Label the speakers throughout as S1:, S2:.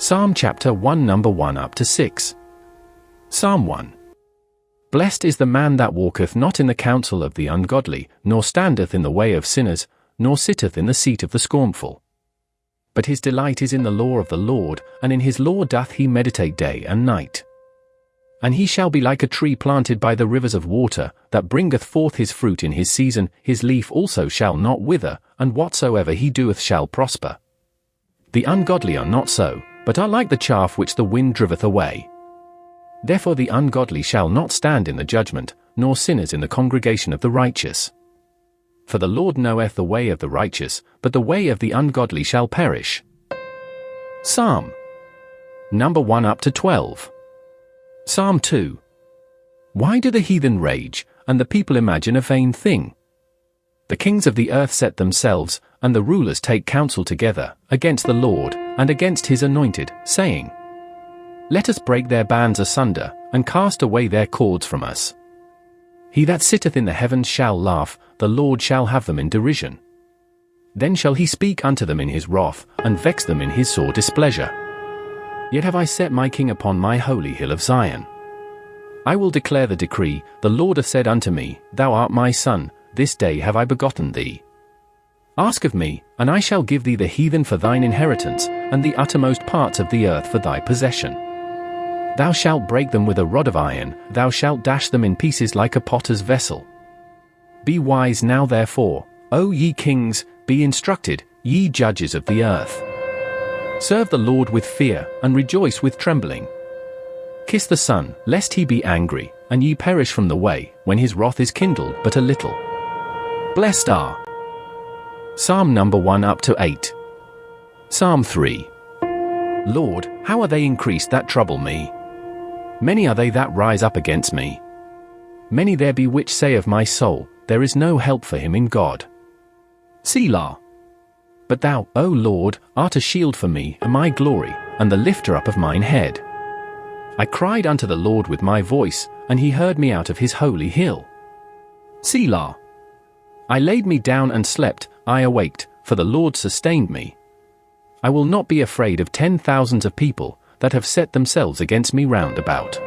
S1: Psalm chapter 1 number 1 up to 6. Psalm 1. Blessed is the man that walketh not in the counsel of the ungodly, nor standeth in the way of sinners, nor sitteth in the seat of the scornful. But his delight is in the law of the Lord, and in his law doth he meditate day and night. And he shall be like a tree planted by the rivers of water, that bringeth forth his fruit in his season, his leaf also shall not wither, and whatsoever he doeth shall prosper. The ungodly are not so, but are like the chaff which the wind driveth away. Therefore the ungodly shall not stand in the judgment, nor sinners in the congregation of the righteous. For the Lord knoweth the way of the righteous, but the way of the ungodly shall perish. Psalm number 1 up to 12. Psalm 2. Why do the heathen rage, and the people imagine a vain thing? The kings of the earth set themselves, and the rulers take counsel together, against the Lord, and against his anointed, saying, Let us break their bands asunder, and cast away their cords from us. He that sitteth in the heavens shall laugh, the Lord shall have them in derision. Then shall he speak unto them in his wrath, and vex them in his sore displeasure. Yet have I set my king upon my holy hill of Zion. I will declare the decree, the Lord hath said unto me, Thou art my son, this day have I begotten thee. Ask of me, and I shall give thee the heathen for thine inheritance, and the uttermost parts of the earth for thy possession. Thou shalt break them with a rod of iron, thou shalt dash them in pieces like a potter's vessel. Be wise now therefore, O ye kings, be instructed, ye judges of the earth. Serve the Lord with fear, and rejoice with trembling. Kiss the Son, lest he be angry, and ye perish from the way, when his wrath is kindled but a little. Blessed are. Psalm number 1 up to 8. Psalm 3. Lord, how are they increased that trouble me? Many are they that rise up against me. Many there be which say of my soul, There is no help for him in God. Selah. But thou, O Lord, art a shield for me, and my glory, and the lifter up of mine head. I cried unto the Lord with my voice, and he heard me out of his holy hill. Selah. I laid me down and slept, I awaked, for the Lord sustained me. I will not be afraid of 10,000s of people, that have set themselves against me round about.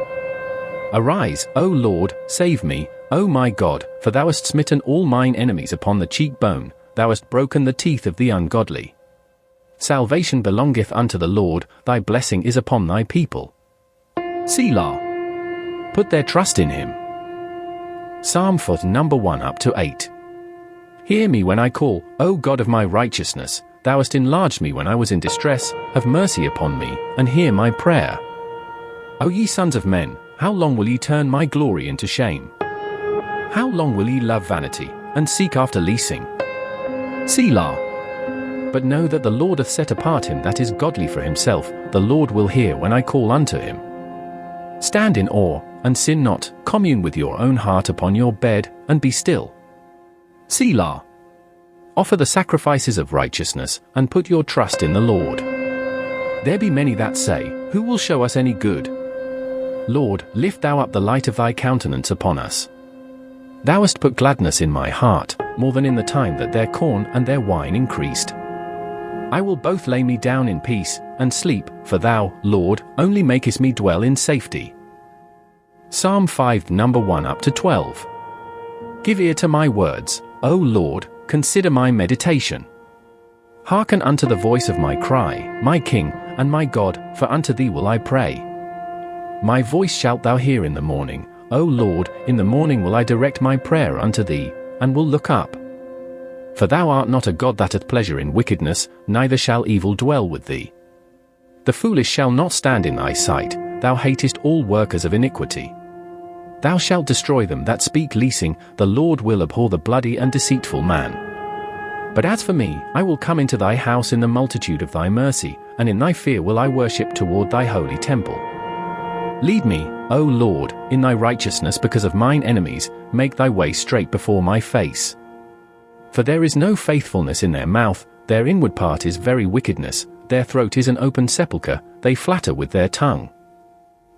S1: Arise, O Lord, save me, O my God, for thou hast smitten all mine enemies upon the cheekbone, thou hast broken the teeth of the ungodly. Salvation belongeth unto the Lord, thy blessing is upon thy people. Selah. Put their trust in him. Psalm 4 number 1 up to 8. Hear me when I call, O God of my righteousness, thou hast enlarged me when I was in distress, have mercy upon me, and hear my prayer. O ye sons of men, how long will ye turn my glory into shame? How long will ye love vanity, and seek after leasing? Selah. But know that the Lord hath set apart him that is godly for himself, the Lord will hear when I call unto him. Stand in awe, and sin not, commune with your own heart upon your bed, and be still. Selah. Offer the sacrifices of righteousness, and put your trust in the Lord. There be many that say, Who will show us any good? Lord, lift thou up the light of thy countenance upon us. Thou hast put gladness in my heart, more than in the time that their corn and their wine increased. I will both lay me down in peace, and sleep, for thou, Lord, only makest me dwell in safety. Psalm 5 number 1 up to 12. Give ear to my words, O Lord, consider my meditation. Hearken unto the voice of my cry, my King, and my God, for unto thee will I pray. My voice shalt thou hear in the morning, O Lord, in the morning will I direct my prayer unto thee, and will look up. For thou art not a God that hath pleasure in wickedness, neither shall evil dwell with thee. The foolish shall not stand in thy sight, thou hatest all workers of iniquity. Thou shalt destroy them that speak leasing, the Lord will abhor the bloody and deceitful man. But as for me, I will come into thy house in the multitude of thy mercy, and in thy fear will I worship toward thy holy temple. Lead me, O Lord, in thy righteousness because of mine enemies, make thy way straight before my face. For there is no faithfulness in their mouth, their inward part is very wickedness, their throat is an open sepulchre, they flatter with their tongue.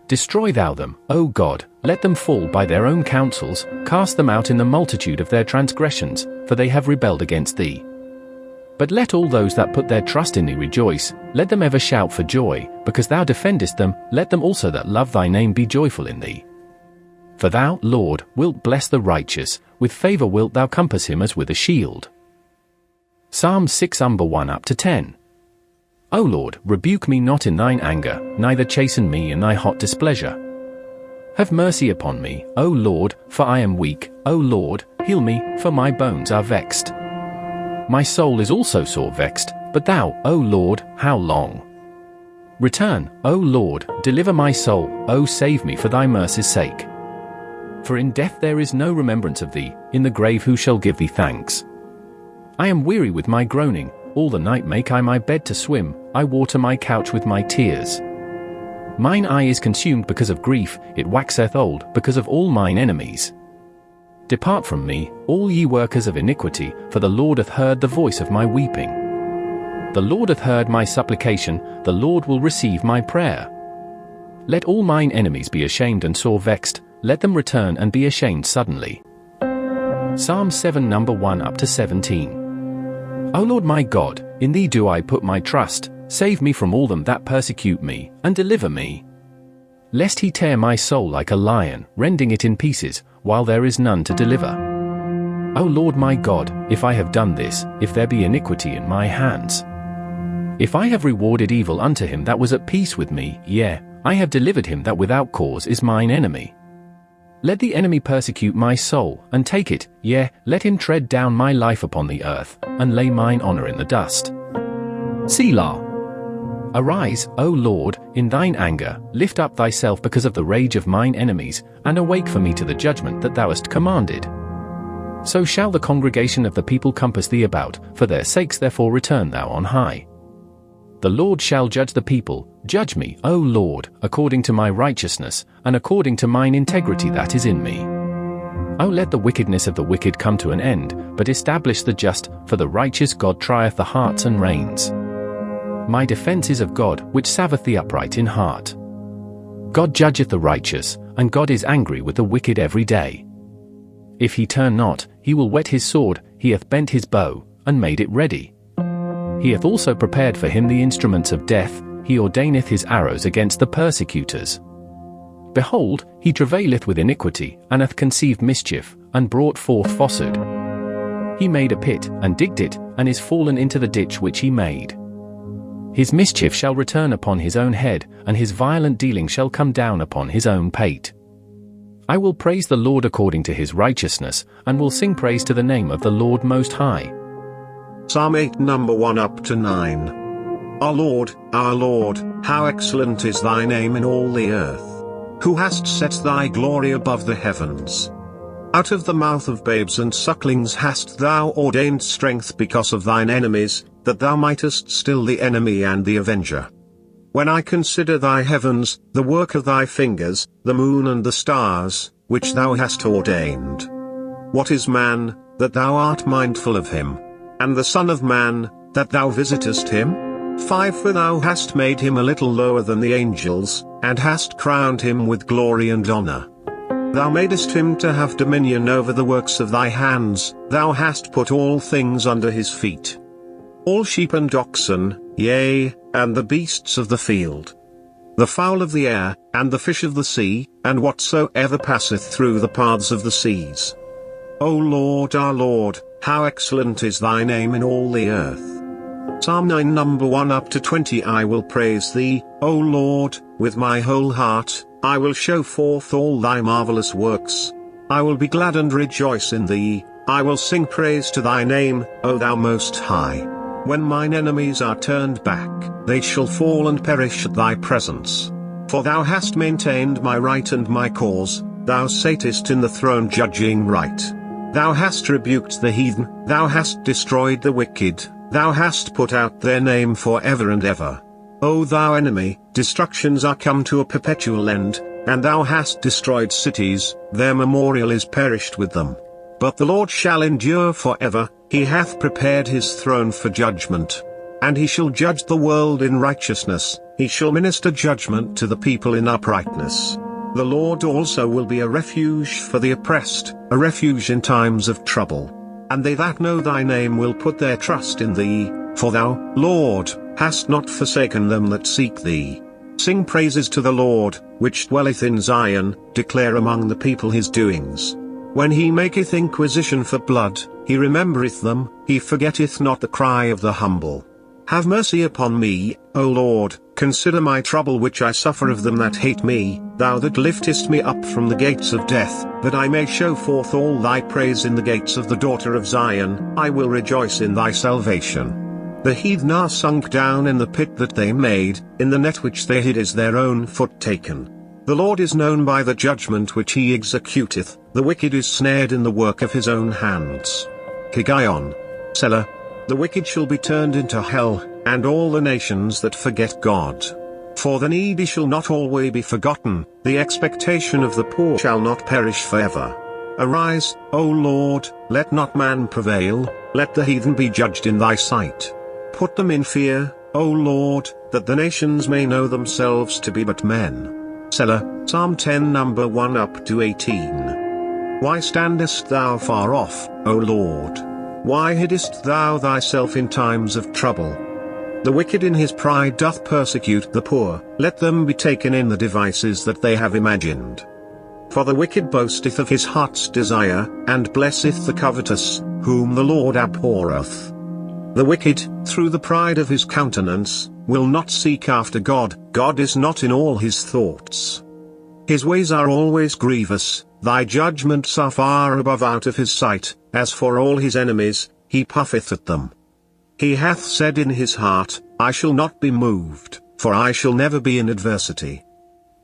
S1: Destroy thou them, O God, let them fall by their own counsels, cast them out in the multitude of their transgressions, for they have rebelled against thee. But let all those that put their trust in thee rejoice, let them ever shout for joy, because thou defendest them, let them also that love thy name be joyful in thee. For thou, Lord, wilt bless the righteous, with favour wilt thou compass him as with a shield. Psalm 6:1-10. O Lord, rebuke me not in thine anger, neither chasten me in thy hot displeasure. Have mercy upon me, O Lord, for I am weak, O Lord, heal me, for my bones are vexed. My soul is also sore vexed, but thou, O Lord, how long? Return, O Lord, deliver my soul, O save me for thy mercy's sake. For in death there is no remembrance of thee, in the grave who shall give thee thanks? I am weary with my groaning, all the night make I my bed to swim, I water my couch with my tears. Mine eye is consumed because of grief, it waxeth old because of all mine enemies. Depart from me, all ye workers of iniquity, for the Lord hath heard the voice of my weeping. The Lord hath heard my supplication, the Lord will receive my prayer. Let all mine enemies be ashamed and sore vexed, let them return and be ashamed suddenly. Psalm 7:1-17. O Lord my God, in thee do I put my trust, save me from all them that persecute me, and deliver me. Lest he tear my soul like a lion, rending it in pieces, while there is none to deliver. O Lord my God, if I have done this, if there be iniquity in my hands, if I have rewarded evil unto him that was at peace with me, yea, I have delivered him that without cause is mine enemy. Let the enemy persecute my soul, and take it, yea, let him tread down my life upon the earth, and lay mine honour in the dust. Selah. Arise, O Lord, in thine anger, lift up thyself because of the rage of mine enemies, and awake for me to the judgment that thou hast commanded. So shall the congregation of the people compass thee about, for their sakes therefore return thou on high. The Lord shall judge the people, judge me, O Lord, according to my righteousness, and according to mine integrity that is in me. O let the wickedness of the wicked come to an end, but establish the just, for the righteous God trieth the hearts and reins. My defence is of God, which saveth the upright in heart. God judgeth the righteous, and God is angry with the wicked every day. If he turn not, he will whet his sword, he hath bent his bow, and made it ready. He hath also prepared for him the instruments of death, he ordaineth his arrows against the persecutors. Behold, he travaileth with iniquity, and hath conceived mischief, and brought forth falsehood. He made a pit, and digged it, and is fallen into the ditch which he made. His mischief shall return upon his own head, and his violent dealing shall come down upon his own pate. I will praise the Lord according to his righteousness, and will sing praise to the name of the Lord Most High.
S2: Psalm 8:1-9. Our Lord, how excellent is thy name in all the earth, who hast set thy glory above the heavens. Out of the mouth of babes and sucklings hast thou ordained strength because of thine enemies, that thou mightest still the enemy and the avenger. When I consider thy heavens, the work of thy fingers, the moon and the stars, which thou hast ordained. What is man, that thou art mindful of him? And the Son of Man, that thou visitest him? 5 For thou hast made him a little lower than the angels, and hast crowned him with glory and honor. Thou madest him to have dominion over the works of thy hands, thou hast put all things under his feet. All sheep and oxen, yea, and the beasts of the field. The fowl of the air, and the fish of the sea, and whatsoever passeth through the paths of the seas. O Lord our Lord, how excellent is thy name in all the earth. Psalm 9:1-20 I will praise thee, O Lord, with my whole heart, I will show forth all thy marvelous works. I will be glad and rejoice in thee, I will sing praise to thy name, O thou most high. When mine enemies are turned back, they shall fall and perish at thy presence. For thou hast maintained my right and my cause, thou satest in the throne judging right. Thou hast rebuked the heathen, thou hast destroyed the wicked, thou hast put out their name for ever and ever. O thou enemy, destructions are come to a perpetual end, and thou hast destroyed cities, their memorial is perished with them. But the Lord shall endure for ever, he hath prepared his throne for judgment. And he shall judge the world in righteousness, he shall minister judgment to the people in uprightness. The Lord also will be a refuge for the oppressed, a refuge in times of trouble. and they that know thy name will put their trust in thee, for thou, Lord, hast not forsaken them that seek thee. Sing praises to the Lord, which dwelleth in Zion, declare among the people his doings. When he maketh inquisition for blood, he remembereth them, he forgetteth not the cry of the humble. Have mercy upon me, O Lord, consider my trouble which I suffer of them that hate me, thou that liftest me up from the gates of death, that I may show forth all thy praise in the gates of the daughter of Zion. I will rejoice in thy salvation. The heathen are sunk down in the pit that they made, in the net which they hid is their own foot taken. The Lord is known by the judgment which he executeth, the wicked is snared in the work of his own hands. Higgaion. Selah. The wicked shall be turned into hell, and all the nations that forget God. For the needy shall not always be forgotten, the expectation of the poor shall not perish forever. Arise, O Lord, let not man prevail, let the heathen be judged in thy sight. Put them in fear, O Lord, that the nations may know themselves to be but men. Selah. Psalm 10 number 1 up to 18. Why standest thou far off, O Lord? Why hiddest thou thyself in times of trouble? The wicked in his pride doth persecute the poor, let them be taken in the devices that they have imagined. For the wicked boasteth of his heart's desire, and blesseth the covetous, whom the Lord abhorreth. The wicked, through the pride of his countenance, will not seek after God. God is not in all his thoughts. His ways are always grievous, thy judgments are far above out of his sight. As for all his enemies, he puffeth at them. He hath said in his heart, I shall not be moved, for I shall never be in adversity.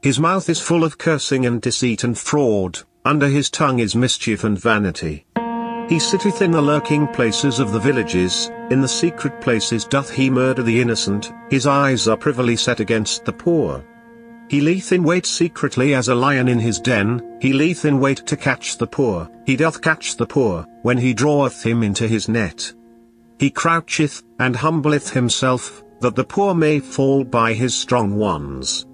S2: His mouth is full of cursing and deceit and fraud, under his tongue is mischief and vanity. He sitteth in the lurking places of the villages, in the secret places doth he murder the innocent, his eyes are privily set against the poor. He lieth in wait secretly as a lion in his den, he lieth in wait to catch the poor, he doth catch the poor, when he draweth him into his net. He croucheth, and humbleth himself, that the poor may fall by his strong ones.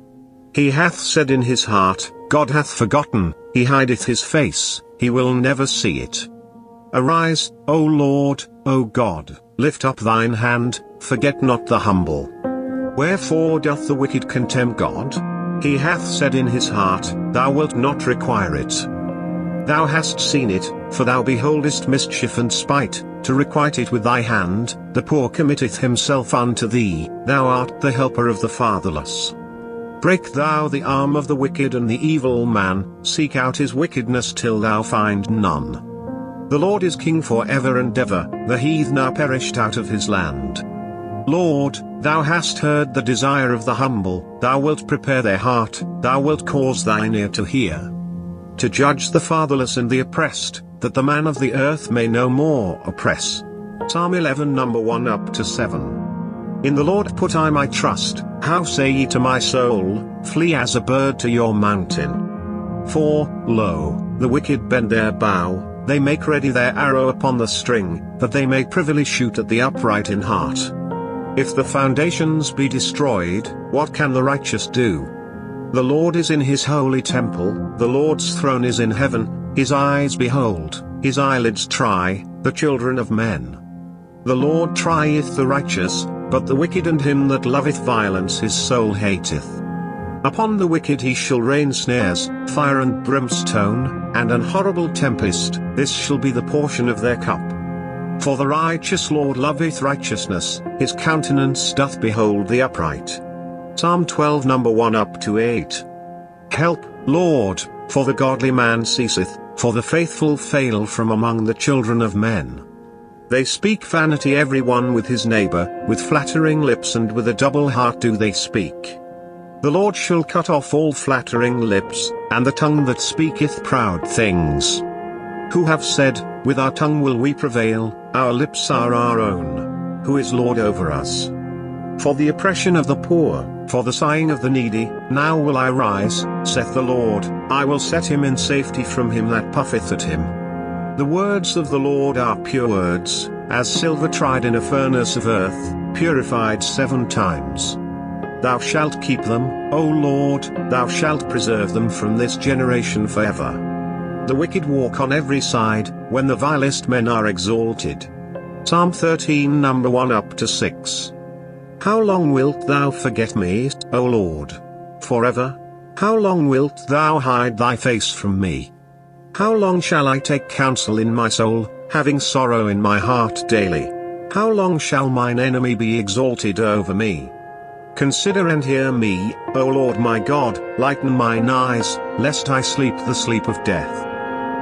S2: He hath said in his heart, God hath forgotten, he hideth his face, he will never see it. Arise, O Lord, O God, lift up thine hand, forget not the humble. Wherefore doth the wicked contemn God? He hath said in his heart, thou wilt not require it. Thou hast seen it, for thou beholdest mischief and spite, to requite it with thy hand. The poor committeth himself unto thee, thou art the helper of the fatherless. Break thou the arm of the wicked and the evil man, seek out his wickedness till thou find none. The Lord is king for ever and ever, the heathen are perished out of his land. Lord, thou hast heard the desire of the humble, thou wilt prepare their heart, thou wilt cause thine ear to hear. To judge the fatherless and the oppressed, that the man of the earth may no more oppress. Psalm 11 number 1 up to 7. In the Lord put I my trust, how say ye to my soul, flee as a bird to your mountain. For, lo, the wicked bend their bow, they make ready their arrow upon the string, that they may privily shoot at the upright in heart. If the foundations be destroyed, what can the righteous do? The Lord is in his holy temple, the Lord's throne is in heaven, his eyes behold, his eyelids try, the children of men. The Lord trieth the righteous, but the wicked and him that loveth violence his soul hateth. Upon the wicked he shall rain snares, fire and brimstone, and an horrible tempest, this shall be the portion of their cup. For the righteous Lord loveth righteousness, his countenance doth behold the upright. Psalm 12 number 1 up to 8. Help, Lord, for the godly man ceaseth, for the faithful fail from among the children of men. They speak vanity every one with his neighbor, with flattering lips and with a double heart do they speak. The Lord shall cut off all flattering lips, and the tongue that speaketh proud things. Who have said, with our tongue will we prevail, our lips are our own. Who is Lord over us? For the oppression of the poor, for the sighing of the needy, now will I rise, saith the Lord, I will set him in safety from him that puffeth at him. The words of the Lord are pure words, as silver tried in a furnace of earth, purified 7 times. Thou shalt keep them, O Lord, thou shalt preserve them from this generation forever. The wicked walk on every side, when the vilest men are exalted. Psalm 13 number 1 up to 6. How long wilt thou forget me, O Lord? Forever? How long wilt thou hide thy face from me? How long shall I take counsel in my soul, having sorrow in my heart daily? How long shall mine enemy be exalted over me? Consider and hear me, O Lord my God, lighten mine eyes, lest I sleep the sleep of death.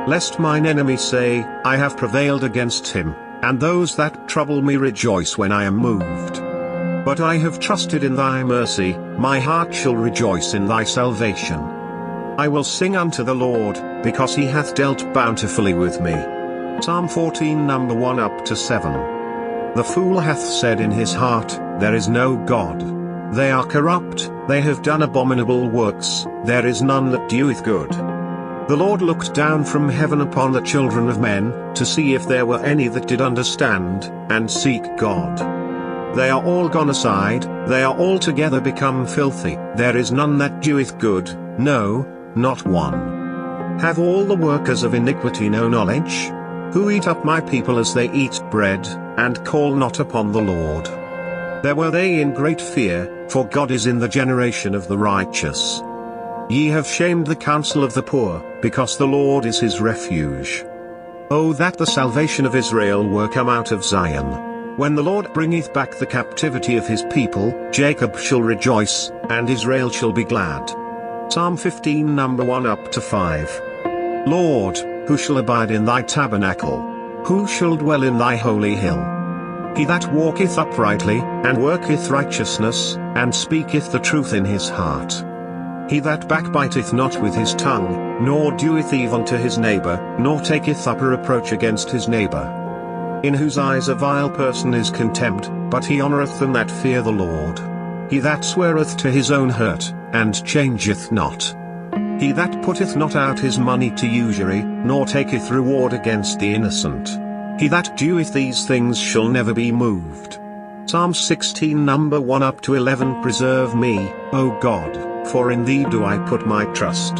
S2: Lest mine enemy say, I have prevailed against him, and those that trouble me rejoice when I am moved. But I have trusted in thy mercy, my heart shall rejoice in thy salvation. I will sing unto the Lord, because he hath dealt bountifully with me. Psalm 14 number 1 up to 7. The fool hath said in his heart, there is no God. They are corrupt, they have done abominable works, there is none that doeth good. The Lord looked down from heaven upon the children of men, to see if there were any that did understand, and seek God. They are all gone aside, they are altogether become filthy, there is none that doeth good, no, not one. Have all the workers of iniquity no knowledge? Who eat up my people as they eat bread, and call not upon the Lord. There were they in great fear, for God is in the generation of the righteous. Ye have shamed the counsel of the poor, because the Lord is his refuge. Oh that the salvation of Israel were come out of Zion. When the Lord bringeth back the captivity of his people, Jacob shall rejoice, and Israel shall be glad. Psalm 15 number 1 up to 5. Lord, who shall abide in thy tabernacle? Who shall dwell in thy holy hill? He that walketh uprightly, and worketh righteousness, and speaketh the truth in his heart. He that backbiteth not with his tongue, nor doeth evil to his neighbor, nor taketh up a reproach against his neighbor. In whose eyes a vile person is contempt, but he honoureth them that fear the Lord. He that sweareth to his own hurt, and changeth not. He that putteth not out his money to usury, nor taketh reward against the innocent. He that doeth these things shall never be moved. Psalm 16 number 1 up to 11. Preserve me, O God, for in thee do I put my trust.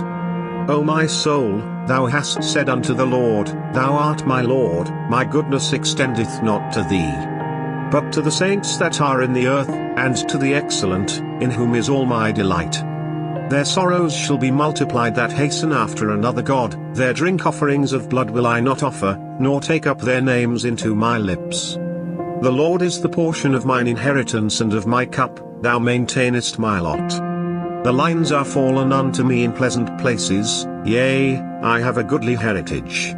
S2: O my soul, thou hast said unto the Lord, Thou art my Lord, my goodness extendeth not to thee, but to the saints that are in the earth, and to the excellent, in whom is all my delight. Their sorrows shall be multiplied that hasten after another God, their drink offerings of blood will I not offer, nor take up their names into my lips. The Lord is the portion of mine inheritance and of my cup, thou maintainest my lot. The lines are fallen unto me in pleasant places, yea, I have a goodly heritage.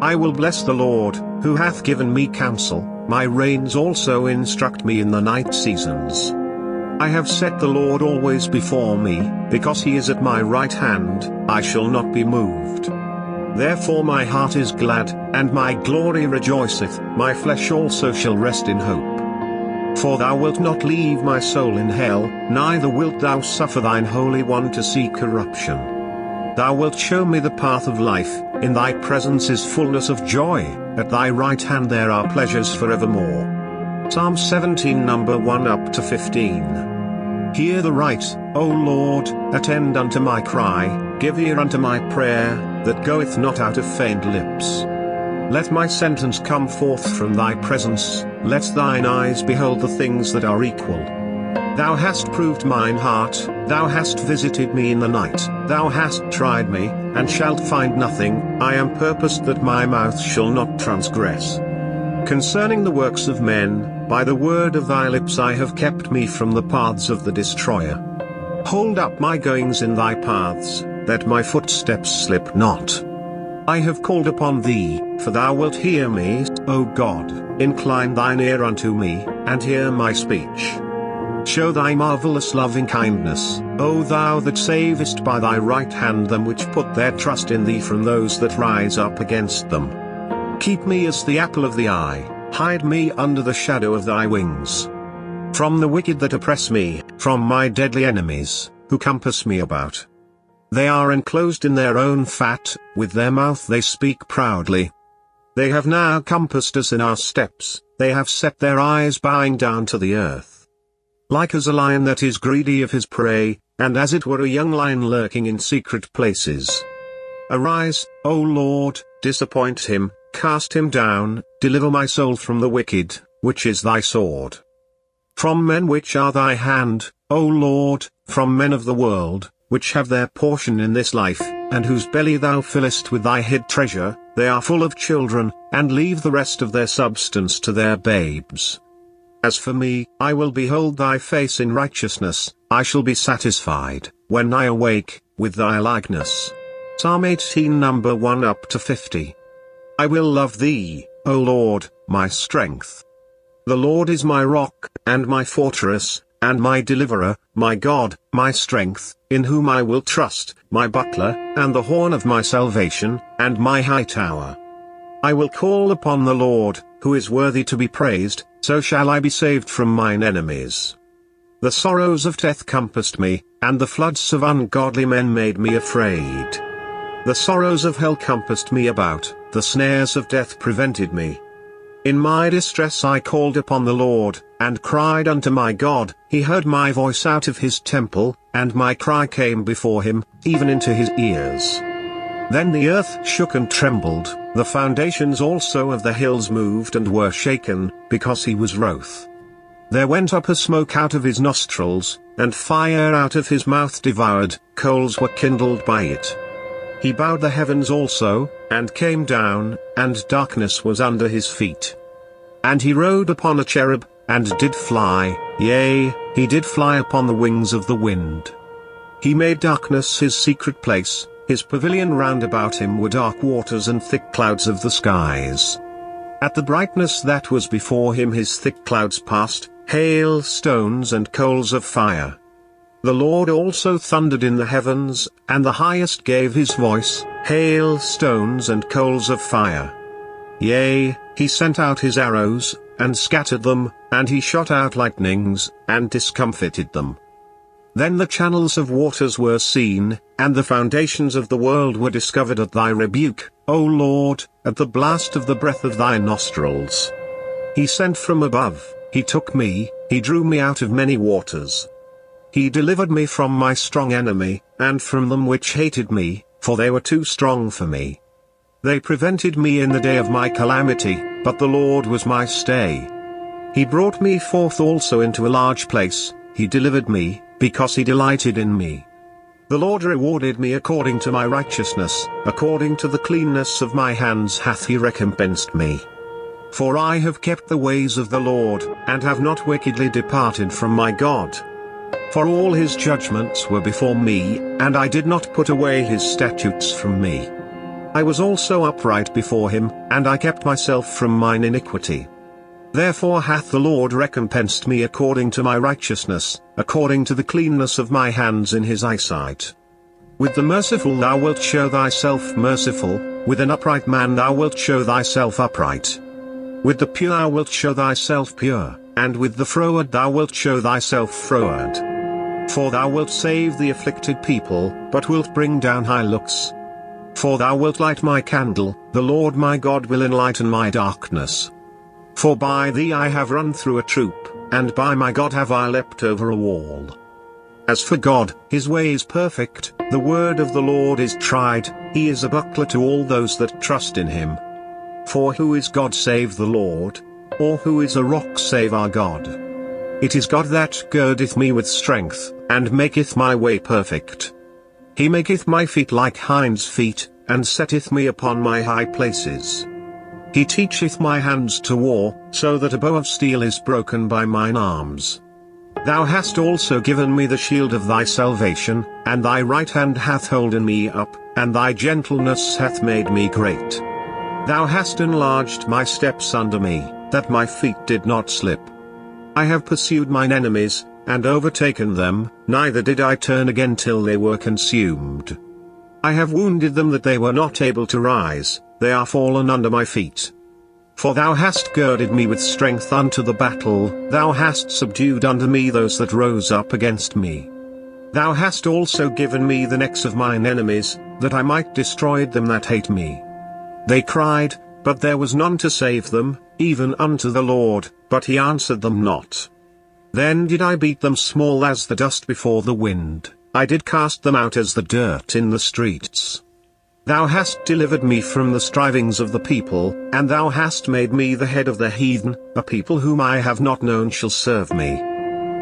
S2: I will bless the Lord, who hath given me counsel, my reins also instruct me in the night seasons. I have set the Lord always before me, because he is at my right hand, I shall not be moved. Therefore my heart is glad, and my glory rejoiceth, my flesh also shall rest in hope. For thou wilt not leave my soul in hell, neither wilt thou suffer thine Holy One to see corruption. Thou wilt show me the path of life, in thy presence is fullness of joy, at thy right hand there are pleasures forevermore. Psalm 17 number 1 up to 15. Hear the right, O Lord, attend unto my cry, give ear unto my prayer, that goeth not out of feigned lips. Let my sentence come forth from thy presence, let thine eyes behold the things that are equal. Thou hast proved mine heart, thou hast visited me in the night, thou hast tried me, and shalt find nothing, I am purposed that my mouth shall not transgress. Concerning the works of men, by the word of thy lips I have kept me from the paths of the destroyer. Hold up my goings in thy paths, that my footsteps slip not. I have called upon thee, for thou wilt hear me, O God, incline thine ear unto me, and hear my speech. Show thy marvellous loving kindness, O thou that savest by thy right hand them which put their trust in thee from those that rise up against them. Keep me as the apple of the eye, hide me under the shadow of thy wings. From the wicked that oppress me, from my deadly enemies, who compass me about. They are enclosed in their own fat, with their mouth they speak proudly. They have now compassed us in our steps, they have set their eyes bowing down to the earth. Like as a lion that is greedy of his prey, and as it were a young lion lurking in secret places. Arise, O Lord, disappoint him, cast him down, deliver my soul from the wicked, which is thy sword. From men which are thy hand, O Lord, from men of the world, which have their portion in this life, and whose belly thou fillest with thy hid treasure, they are full of children, and leave the rest of their substance to their babes. As for me, I will behold thy face in righteousness, I shall be satisfied, when I awake, with thy likeness. Psalm 18 number 1 up to 50. I will love thee, O Lord, my strength. The Lord is my rock, and my fortress, and my deliverer, my God, my strength, in whom I will trust, my buckler, and the horn of my salvation, and my high tower. I will call upon the Lord, who is worthy to be praised, so shall I be saved from mine enemies. The sorrows of death compassed me, and the floods of ungodly men made me afraid. The sorrows of hell compassed me about, the snares of death prevented me. In my distress I called upon the Lord, and cried unto my God. He heard my voice out of his temple, and my cry came before him, even into his ears. Then the earth shook and trembled, the foundations also of the hills moved and were shaken, because he was wroth. There went up a smoke out of his nostrils, and fire out of his mouth devoured, coals were kindled by it. He bowed the heavens also, and came down, and darkness was under his feet. And he rode upon a cherub, and did fly, yea, he did fly upon the wings of the wind. He made darkness his secret place, his pavilion round about him were dark waters and thick clouds of the skies. At the brightness that was before him his thick clouds passed, hail stones and coals of fire. The Lord also thundered in the heavens, and the highest gave his voice, hail stones and coals of fire. Yea, he sent out his arrows, and scattered them, and he shot out lightnings, and discomfited them. Then the channels of waters were seen, and the foundations of the world were discovered at thy rebuke, O Lord, at the blast of the breath of thy nostrils. He sent from above, he took me, he drew me out of many waters. He delivered me from my strong enemy, and from them which hated me, for they were too strong for me. They prevented me in the day of my calamity, but the Lord was my stay. He brought me forth also into a large place, he delivered me, because he delighted in me. The Lord rewarded me according to my righteousness, according to the cleanness of my hands hath he recompensed me. For I have kept the ways of the Lord, and have not wickedly departed from my God. For all his judgments were before me, and I did not put away his statutes from me. I was also upright before him, and I kept myself from mine iniquity. Therefore hath the Lord recompensed me according to my righteousness, according to the cleanness of my hands in his eyesight. With the merciful thou wilt show thyself merciful, with an upright man thou wilt show thyself upright. With the pure thou wilt show thyself pure, and with the froward thou wilt show thyself froward. For thou wilt save the afflicted people, but wilt bring down high looks. For thou wilt light my candle, the Lord my God will enlighten my darkness. For by thee I have run through a troop, and by my God have I leapt over a wall. As for God, his way is perfect, the word of the Lord is tried, he is a buckler to all those that trust in him. For who is God save the Lord? Or who is a rock save our God? It is God that girdeth me with strength, and maketh my way perfect. He maketh my feet like hinds' feet, and setteth me upon my high places. He teacheth my hands to war, so that a bow of steel is broken by mine arms. Thou hast also given me the shield of thy salvation, and thy right hand hath holden me up, and thy gentleness hath made me great. Thou hast enlarged my steps under me, that my feet did not slip. I have pursued mine enemies, and overtaken them, neither did I turn again till they were consumed. I have wounded them that they were not able to rise, they are fallen under my feet. For thou hast girded me with strength unto the battle, thou hast subdued unto me those that rose up against me. Thou hast also given me the necks of mine enemies, that I might destroy them that hate me. They cried, but there was none to save them, even unto the Lord, but he answered them not. Then did I beat them small as the dust before the wind, I did cast them out as the dirt in the streets. Thou hast delivered me from the strivings of the people, and thou hast made me the head of the heathen. A people whom I have not known shall serve me.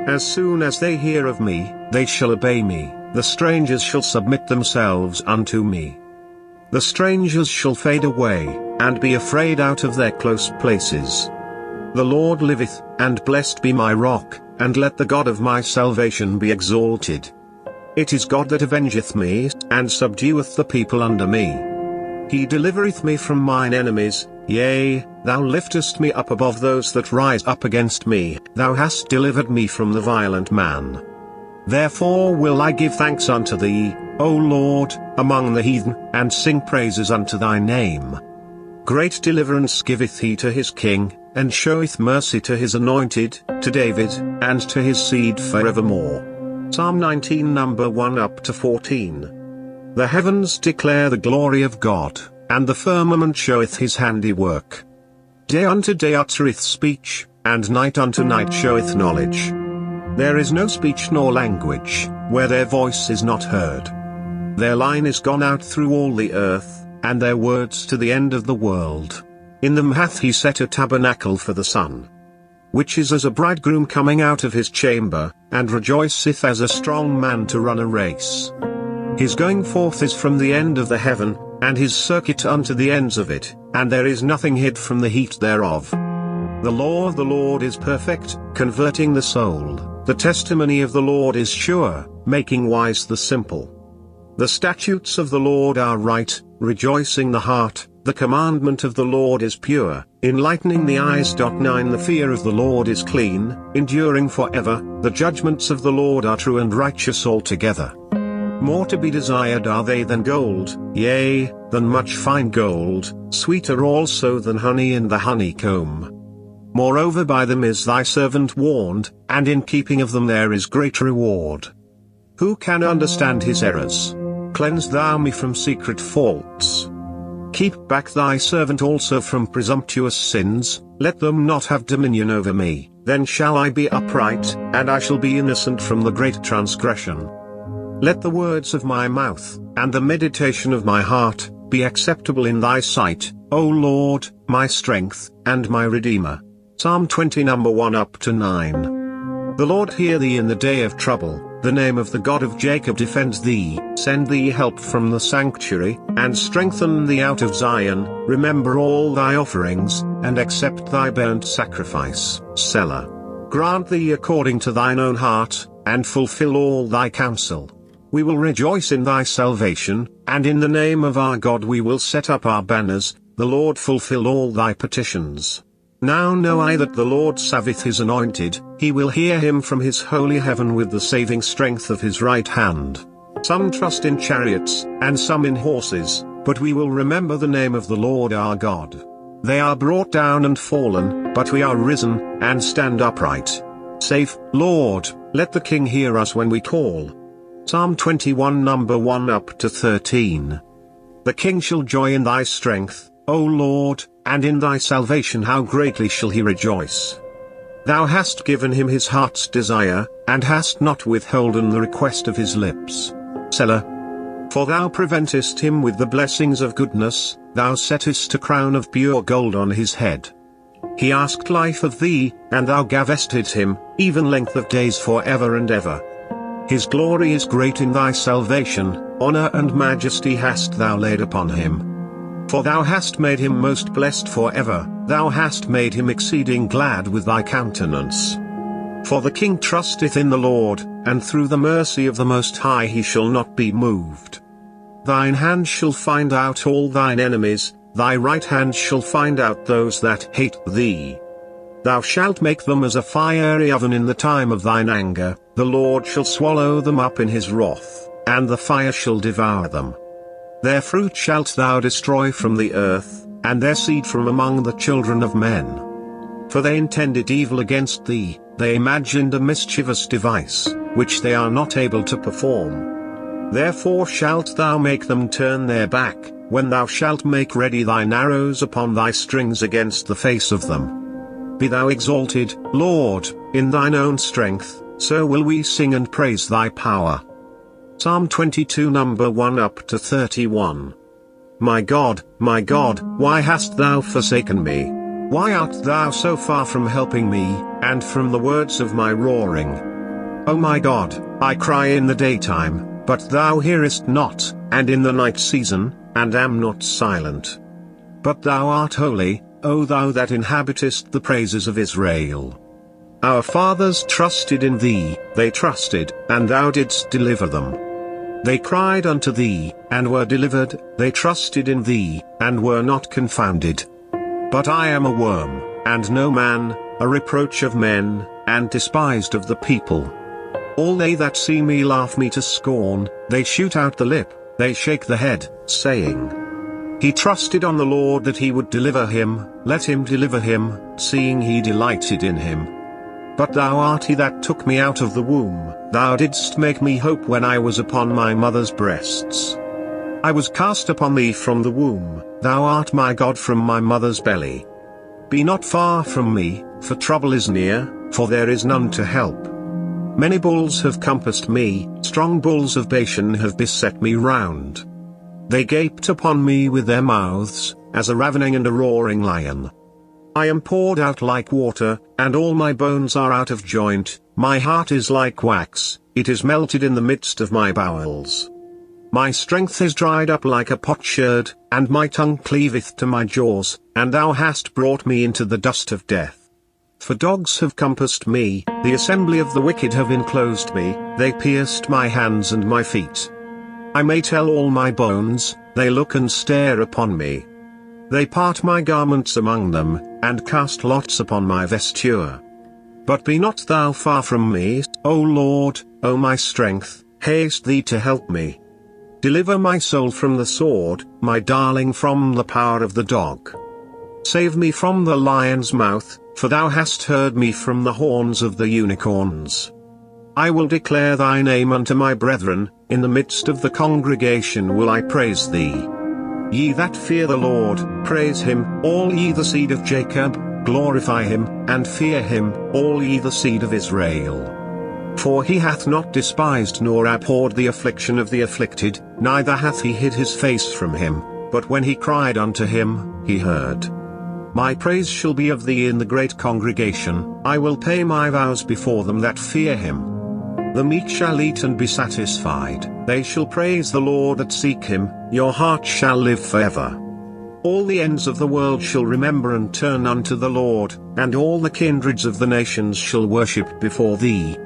S2: As soon as they hear of me, they shall obey me. The strangers shall submit themselves unto me. The strangers shall fade away, and be afraid out of their close places. The Lord liveth, and blessed be my rock, and let the God of my salvation be exalted. It is God that avengeth me, and subdueth the people under me. He delivereth me from mine enemies, yea, thou liftest me up above those that rise up against me. Thou hast delivered me from the violent man. Therefore will I give thanks unto thee, O Lord, among the heathen, and sing praises unto thy name. Great deliverance giveth he to his king, and showeth mercy to his anointed, to David, and to his seed forevermore. Psalm 19 number 1 up to 14. The heavens declare the glory of God, and the firmament showeth his handiwork. Day unto day uttereth speech, and night unto night showeth knowledge. There is no speech nor language, where their voice is not heard. Their line is gone out through all the earth, and their words to the end of the world. In them hath he set a tabernacle for the sun, which is as a bridegroom coming out of his chamber, and rejoiceth as a strong man to run a race. His going forth is from the end of the heaven, and his circuit unto the ends of it, and there is nothing hid from the heat thereof. The law of the Lord is perfect, converting the soul. The testimony of the Lord is sure, making wise the simple. The statutes of the Lord are right, rejoicing the heart. The commandment of the Lord is pure, enlightening the eyes. 9 The fear of the Lord is clean, enduring forever. The judgments of the Lord are true and righteous altogether. More to be desired are they than gold, yea, than much fine gold, sweeter also than honey in the honeycomb. Moreover by them is thy servant warned, and in keeping of them there is great reward. Who can understand his errors? Cleanse thou me from secret faults. Keep back thy servant also from presumptuous sins, let them not have dominion over me. Then shall I be upright, and I shall be innocent from the great transgression. Let the words of my mouth, and the meditation of my heart, be acceptable in thy sight, O Lord, my strength, and my Redeemer. Psalm 20 number 1 up to 9. The Lord hear thee in the day of trouble. The name of the God of Jacob defend thee. Send thee help from the sanctuary, and strengthen thee out of Zion. Remember all thy offerings, and accept thy burnt sacrifice. Selah. Grant thee according to thine own heart, and fulfill all thy counsel. We will rejoice in thy salvation, and in the name of our God we will set up our banners. The Lord fulfill all thy petitions. Now know I that the Lord saveth his anointed. He will hear him from his holy heaven with the saving strength of his right hand. Some trust in chariots, and some in horses, but we will remember the name of the Lord our God. They are brought down and fallen, but we are risen, and stand upright. Safe, Lord, let the King hear us when we call. Psalm 21 number 1 up to 13. The King shall joy in thy strength, O Lord, and in thy salvation how greatly shall he rejoice. Thou hast given him his heart's desire, and hast not withholden the request of his lips. Selah. For thou preventest him with the blessings of goodness, thou settest a crown of pure gold on his head. He asked life of thee, and thou gavest it him, even length of days for ever and ever. His glory is great in thy salvation, honor and majesty hast thou laid upon him. For thou hast made him most blessed for ever, thou hast made him exceeding glad with thy countenance. For the King trusteth in the Lord, and through the mercy of the Most High he shall not be moved. Thine hand shall find out all thine enemies, thy right hand shall find out those that hate thee. Thou shalt make them as a fiery oven in the time of thine anger, the Lord shall swallow them up in his wrath, and the fire shall devour them. Their fruit shalt thou destroy from the earth, and their seed from among the children of men. For they intended evil against thee, they imagined a mischievous device, which they are not able to perform. Therefore shalt thou make them turn their back, when thou shalt make ready thine arrows upon thy strings against the face of them. Be thou exalted, Lord, in thine own strength, so will we sing and praise thy power. Psalm 22 number 1 up to 31. my God, why hast thou forsaken me? Why art thou so far from helping me, and from the words of my roaring? O my God, I cry in the daytime, but thou hearest not, and in the night season, and am not silent. But thou art holy, O thou that inhabitest the praises of Israel. Our fathers trusted in thee, they trusted, and thou didst deliver them. They cried unto thee, and were delivered, they trusted in thee, and were not confounded. But I am a worm, and no man, a reproach of men, and despised of the people. All they that see me laugh me to scorn, they shoot out the lip, they shake the head, saying, He trusted on the Lord that he would deliver him, let him deliver him, seeing he delighted in him. But thou art he that took me out of the womb, thou didst make me hope when I was upon my mother's breasts. I was cast upon thee from the womb, thou art my God from my mother's belly. Be not far from me, for trouble is near, for there is none to help. Many bulls have compassed me, strong bulls of Bashan have beset me round. They gaped upon me with their mouths, as a ravening and a roaring lion. I am poured out like water, and all my bones are out of joint, my heart is like wax, it is melted in the midst of my bowels. My strength is dried up like a potsherd, and my tongue cleaveth to my jaws, and thou hast brought me into the dust of death. For dogs have compassed me, the assembly of the wicked have enclosed me, they pierced my hands and my feet. I may tell all my bones, they look and stare upon me. They part my garments among them, and cast lots upon my vesture. But be not thou far from me, O Lord, O my strength, haste thee to help me. Deliver my soul from the sword, my darling from the power of the dog. Save me from the lion's mouth, for thou hast heard me from the horns of the unicorns. I will declare thy name unto my brethren, in the midst of the congregation will I praise thee. Ye that fear the Lord, praise him, all ye the seed of Jacob, glorify him, and fear him, all ye the seed of Israel. For he hath not despised nor abhorred the affliction of the afflicted, neither hath he hid his face from him, but when he cried unto him, he heard. My praise shall be of thee in the great congregation, I will pay my vows before them that fear him. The meek shall eat and be satisfied, they shall praise the Lord that seek him, your heart shall live forever. All the ends of the world shall remember and turn unto the Lord, and all the kindreds of the nations shall worship before thee.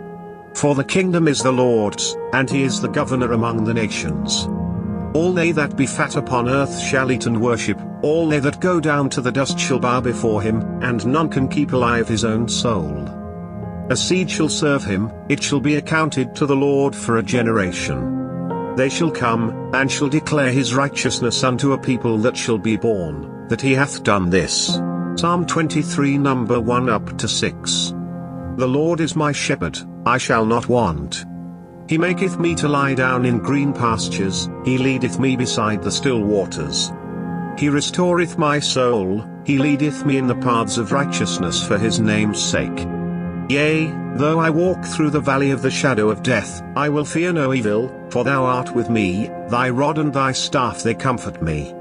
S2: For the kingdom is the Lord's, and he is the governor among the nations. All they that be fat upon earth shall eat and worship, all they that go down to the dust shall bow before him, and none can keep alive his own soul. A seed shall serve him, it shall be accounted to the Lord for a generation. They shall come, and shall declare his righteousness unto a people that shall be born, that he hath done this. Psalm 23 number 1 up to 6. The Lord is my shepherd, I shall not want. He maketh me to lie down in green pastures, he leadeth me beside the still waters. He restoreth my soul, he leadeth me in the paths of righteousness for his name's sake. Yea, though I walk through the valley of the shadow of death, I will fear no evil, for thou art with me, thy rod and thy staff they comfort me.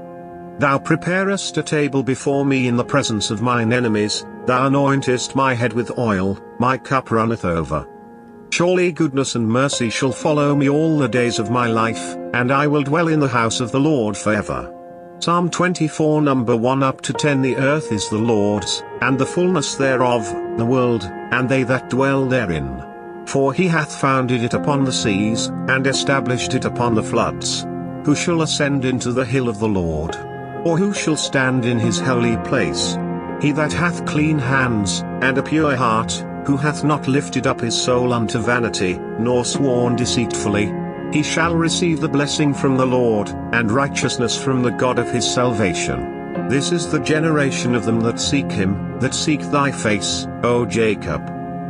S2: Thou preparest a table before me in the presence of mine enemies, thou anointest my head with oil, my cup runneth over. Surely goodness and mercy shall follow me all the days of my life, and I will dwell in the house of the Lord forever. Psalm 24 number 1 up to 10. The earth is the Lord's, and the fullness thereof, the world, and they that dwell therein. For he hath founded it upon the seas, and established it upon the floods. Who shall ascend into the hill of the Lord? Or who shall stand in his holy place? He that hath clean hands, and a pure heart, who hath not lifted up his soul unto vanity, nor sworn deceitfully. He shall receive the blessing from the Lord, and righteousness from the God of his salvation. This is the generation of them that seek him, that seek thy face, O Jacob.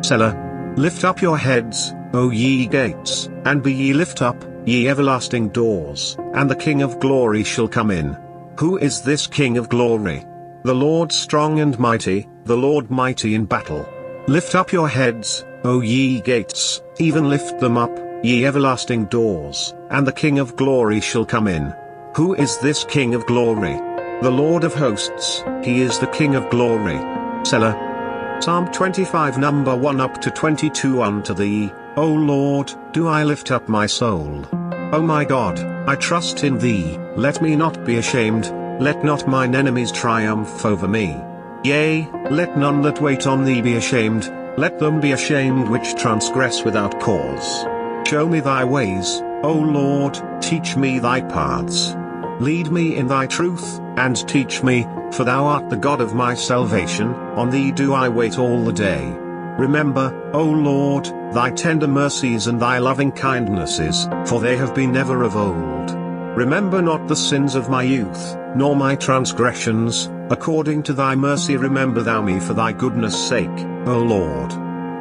S2: Selah. Lift up your heads, O ye gates, and be ye lift up, ye everlasting doors, and the King of glory shall come in. Who is this King of glory? The Lord strong and mighty, the Lord mighty in battle. Lift up your heads, O ye gates, even lift them up, ye everlasting doors, and the King of glory shall come in. Who is this King of glory? The Lord of hosts, he is the King of glory. Selah. Psalm 25 number 1 up to 22. Unto thee, O Lord, do I lift up my soul. O my God, I trust in thee, let me not be ashamed, let not mine enemies triumph over me. Yea, let none that wait on thee be ashamed, let them be ashamed which transgress without cause. Show me thy ways, O Lord, teach me thy paths. Lead me in thy truth, and teach me, for thou art the God of my salvation, on thee do I wait all the day. Remember, O Lord, thy tender mercies and thy loving kindnesses, for they have been ever of old. Remember not the sins of my youth, nor my transgressions, according to thy mercy remember thou me for thy goodness' sake, O Lord.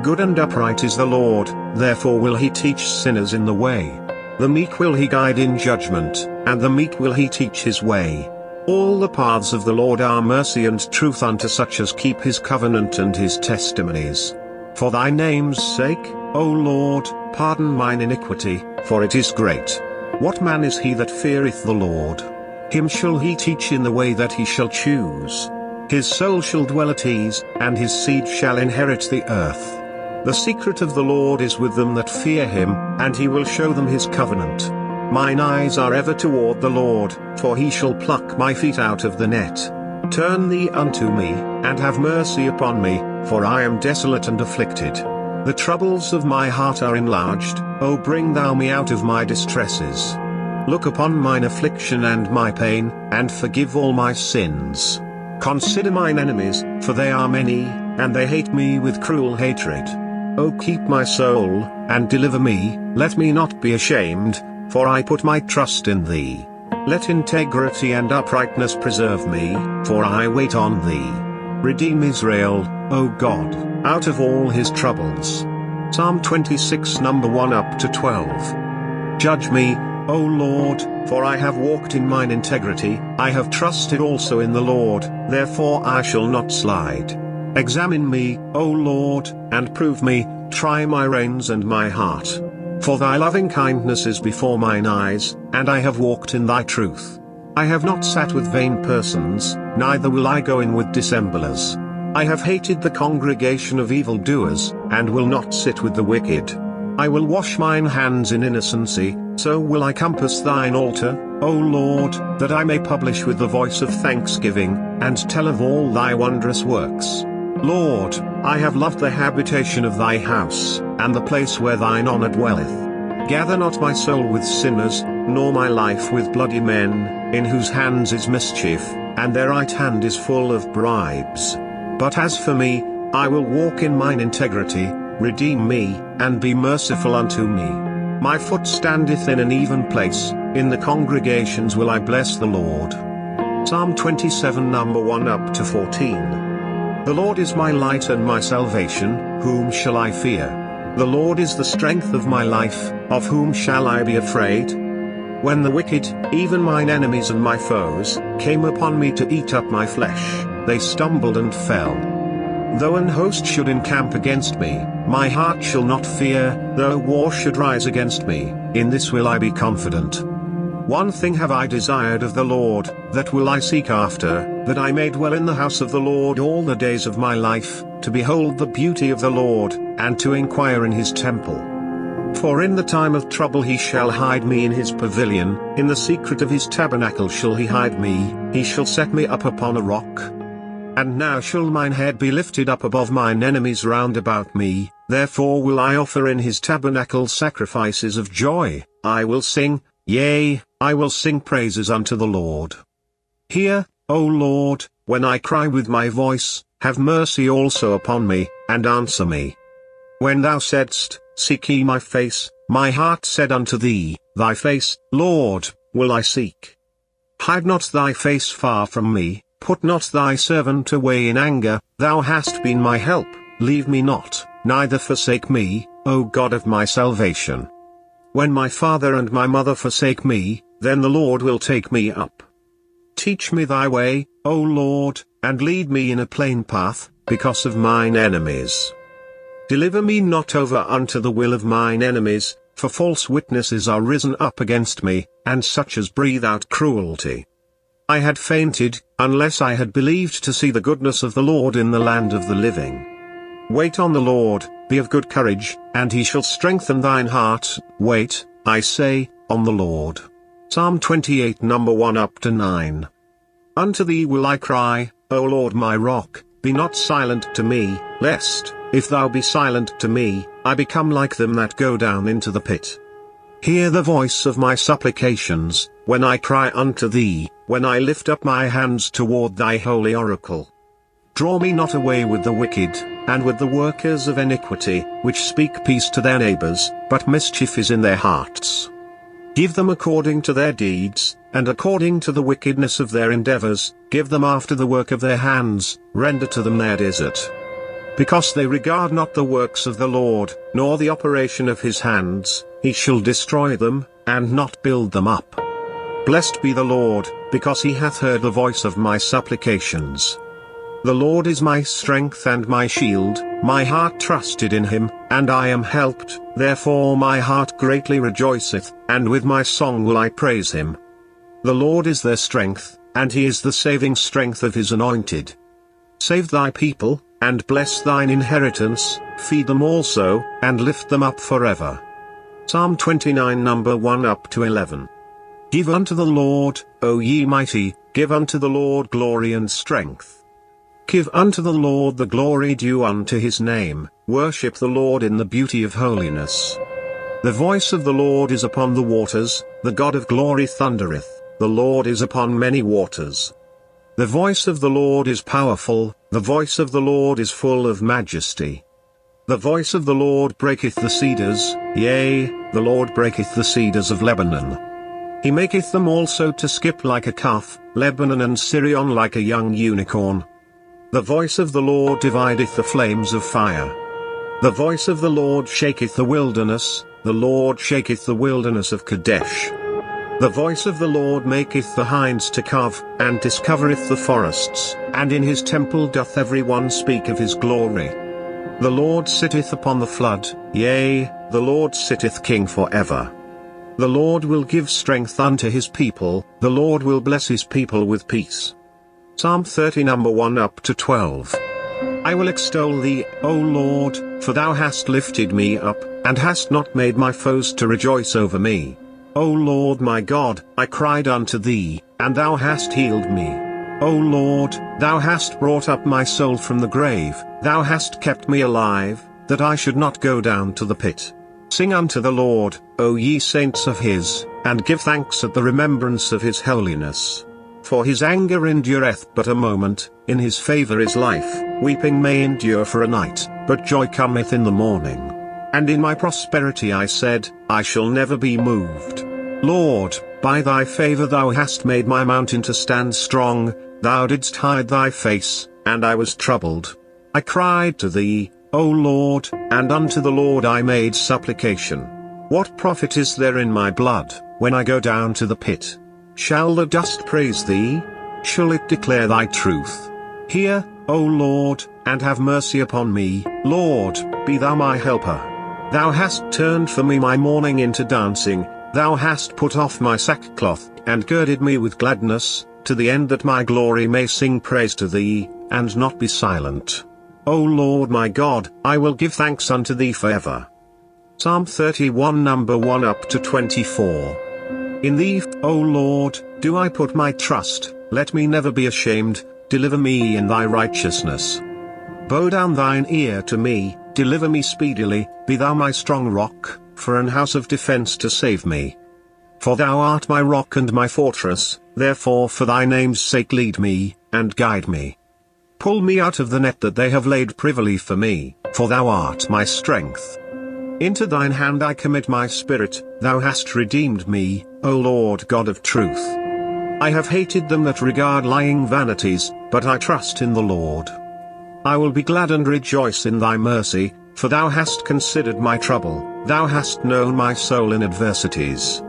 S2: Good and upright is the Lord, therefore will he teach sinners in the way. The meek will he guide in judgment, and the meek will he teach his way. All the paths of the Lord are mercy and truth unto such as keep his covenant and his testimonies. For thy name's sake, O Lord, pardon mine iniquity, for it is great. What man is he that feareth the Lord? Him shall he teach in the way that he shall choose. His soul shall dwell at ease, and his seed shall inherit the earth. The secret of the Lord is with them that fear him, and he will show them his covenant. Mine eyes are ever toward the Lord, for he shall pluck my feet out of the net. Turn thee unto me, and have mercy upon me, for I am desolate and afflicted. The troubles of my heart are enlarged, O bring thou me out of my distresses. Look upon mine affliction and my pain, and forgive all my sins. Consider mine enemies, for they are many, and they hate me with cruel hatred. O keep my soul, and deliver me, let me not be ashamed, for I put my trust in thee. Let integrity and uprightness preserve me, for I wait on thee. Redeem Israel, O God, out of all his troubles. Psalm 26 number 1 up to 12. Judge me, O Lord, for I have walked in mine integrity, I have trusted also in the Lord, therefore I shall not slide. Examine me, O Lord, and prove me, try my reins and my heart. For thy loving kindness is before mine eyes, and I have walked in thy truth. I have not sat with vain persons, neither will I go in with dissemblers. I have hated the congregation of evildoers, and will not sit with the wicked. I will wash mine hands in innocency, so will I compass thine altar, O Lord, that I may publish with the voice of thanksgiving, and tell of all thy wondrous works. Lord, I have loved the habitation of thy house, and the place where thine honor dwelleth. Gather not my soul with sinners, nor my life with bloody men, in whose hands is mischief, and their right hand is full of bribes. But as for me, I will walk in mine integrity, redeem me, and be merciful unto me. My foot standeth in an even place, in the congregations will I bless the Lord. Psalm 27 number 1 up to 14. The Lord is my light and my salvation, whom shall I fear? The Lord is the strength of my life, of whom shall I be afraid? When the wicked, even mine enemies and my foes, came upon me to eat up my flesh, they stumbled and fell. Though an host should encamp against me, my heart shall not fear, though war should rise against me, in this will I be confident. One thing have I desired of the Lord, that will I seek after, that I may dwell in the house of the Lord all the days of my life, to behold the beauty of the Lord, and to inquire in his temple. For in the time of trouble he shall hide me in his pavilion, in the secret of his tabernacle shall he hide me, he shall set me up upon a rock. And now shall mine head be lifted up above mine enemies round about me, therefore will I offer in his tabernacle sacrifices of joy, I will sing, yea, I will sing praises unto the Lord. Hear, O Lord, when I cry with my voice, have mercy also upon me, and answer me. When thou saidst, seek ye my face, my heart said unto thee, thy face, Lord, will I seek. Hide not thy face far from me, put not thy servant away in anger, thou hast been my help, leave me not, neither forsake me, O God of my salvation. When my father and my mother forsake me, then the Lord will take me up. Teach me thy way, O Lord, and lead me in a plain path, because of mine enemies. Deliver me not over unto the will of mine enemies, For false witnesses are risen up against me, and such as breathe out cruelty. I had fainted, unless I had believed to see the goodness of the Lord in the land of the living. Wait on the Lord, be of good courage, and he shall strengthen thine heart. Wait, I say, on the Lord. Psalm 28 number 1 up to 9. Unto thee will I cry, O Lord my rock, be not silent to me, lest, if thou be silent to me, I become like them that go down into the pit. Hear the voice of my supplications, when I cry unto thee, when I lift up my hands toward thy holy oracle. Draw me not away with the wicked, and with the workers of iniquity, which speak peace to their neighbors, but mischief is in their hearts. Give them according to their deeds, and according to the wickedness of their endeavors, give them after the work of their hands, render to them their desert. Because they regard not the works of the Lord, nor the operation of his hands, he shall destroy them, and not build them up. Blessed be the Lord, because he hath heard the voice of my supplications. The Lord is my strength and my shield, my heart trusted in him, and I am helped, therefore my heart greatly rejoiceth, and with my song will I praise him. The Lord is their strength, and he is the saving strength of his anointed. Save thy people, and bless thine inheritance, feed them also, and lift them up forever. Psalm 29 number 1 up to 11. Give unto the Lord, O ye mighty, give unto the Lord glory and strength. Give unto the Lord the glory due unto his name, worship the Lord in the beauty of holiness. The voice of the Lord is upon the waters, the God of glory thundereth, the Lord is upon many waters. The voice of the Lord is powerful, the voice of the Lord is full of majesty. The voice of the Lord breaketh the cedars, yea, the Lord breaketh the cedars of Lebanon. He maketh them also to skip like a calf, Lebanon and Sirion like a young unicorn. The voice of the Lord divideth the flames of fire. The voice of the Lord shaketh the wilderness, the Lord shaketh the wilderness of Kadesh. The voice of the Lord maketh the hinds to calve, and discovereth the forests, and in his temple doth every one speak of his glory. The Lord sitteth upon the flood, yea, the Lord sitteth king forever. The Lord will give strength unto his people, the Lord will bless his people with peace. Psalm 30 number 1 up to 12. I will extol thee, O Lord, for thou hast lifted me up, and hast not made my foes to rejoice over me. O Lord my God, I cried unto thee, and thou hast healed me. O Lord, thou hast brought up my soul from the grave, thou hast kept me alive, that I should not go down to the pit. Sing unto the Lord, O ye saints of his, and give thanks at the remembrance of his holiness. For his anger endureth but a moment, in his favor is life, weeping may endure for a night, but joy cometh in the morning. And in my prosperity I said, I shall never be moved. Lord, by thy favor thou hast made my mountain to stand strong, thou didst hide thy face, and I was troubled. I cried to thee, O Lord, and unto the Lord I made supplication. What profit is there in my blood, when I go down to the pit? Shall the dust praise thee? Shall it declare thy truth? Hear, O Lord, and have mercy upon me, Lord, be thou my helper. Thou hast turned for me my mourning into dancing, thou hast put off my sackcloth, and girded me with gladness, to the end that my glory may sing praise to thee, and not be silent. O Lord my God, I will give thanks unto thee forever. Psalm 31 number 1 up to 24. In thee, O Lord, do I put my trust, let me never be ashamed, deliver me in thy righteousness. Bow down thine ear to me, deliver me speedily, be thou my strong rock, for an house of defense to save me. For thou art my rock and my fortress, therefore for thy name's sake lead me, and guide me. Pull me out of the net that they have laid privily for me, for thou art my strength. Into thine hand I commit my spirit, thou hast redeemed me, O Lord God of truth. I have hated them that regard lying vanities, but I trust in the Lord. I will be glad and rejoice in thy mercy, for thou hast considered my trouble, thou hast known my soul in adversities.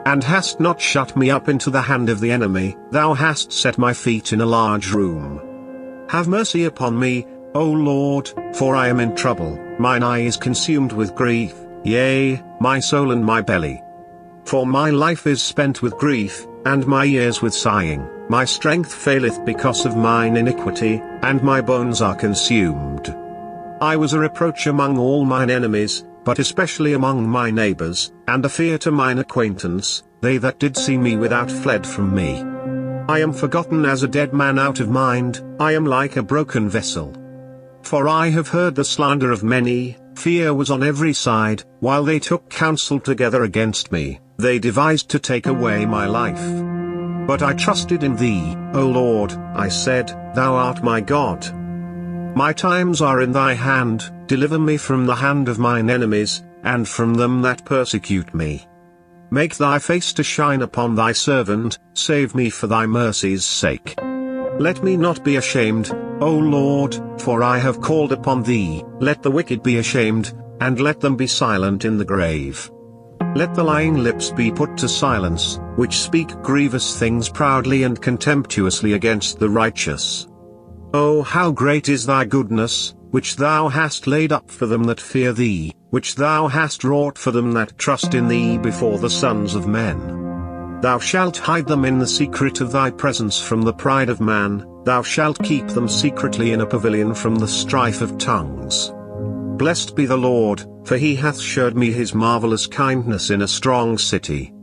S2: And hast not shut me up into the hand of the enemy, thou hast set my feet in a large room. Have mercy upon me, O Lord, for I am in trouble, mine eye is consumed with grief, yea, my soul and my belly. For my life is spent with grief, and my years with sighing, my strength faileth because of mine iniquity, and my bones are consumed. I was a reproach among all mine enemies, but especially among my neighbors, and a fear to mine acquaintance, they that did see me without fled from me. I am forgotten as a dead man out of mind, I am like a broken vessel. For I have heard the slander of many, fear was on every side, while they took counsel together against me, they devised to take away my life. But I trusted in thee, O Lord, I said, Thou art my God. My times are in thy hand, deliver me from the hand of mine enemies, and from them that persecute me. Make thy face to shine upon thy servant, save me for thy mercy's sake. Let me not be ashamed, O Lord, for I have called upon thee, let the wicked be ashamed, and let them be silent in the grave. Let the lying lips be put to silence, which speak grievous things proudly and contemptuously against the righteous. O how great is thy goodness, which thou hast laid up for them that fear thee, which thou hast wrought for them that trust in thee before the sons of men. Thou shalt hide them in the secret of thy presence from the pride of man, thou shalt keep them secretly in a pavilion from the strife of tongues. Blessed be the Lord, for he hath shewed me his marvellous kindness in a strong city.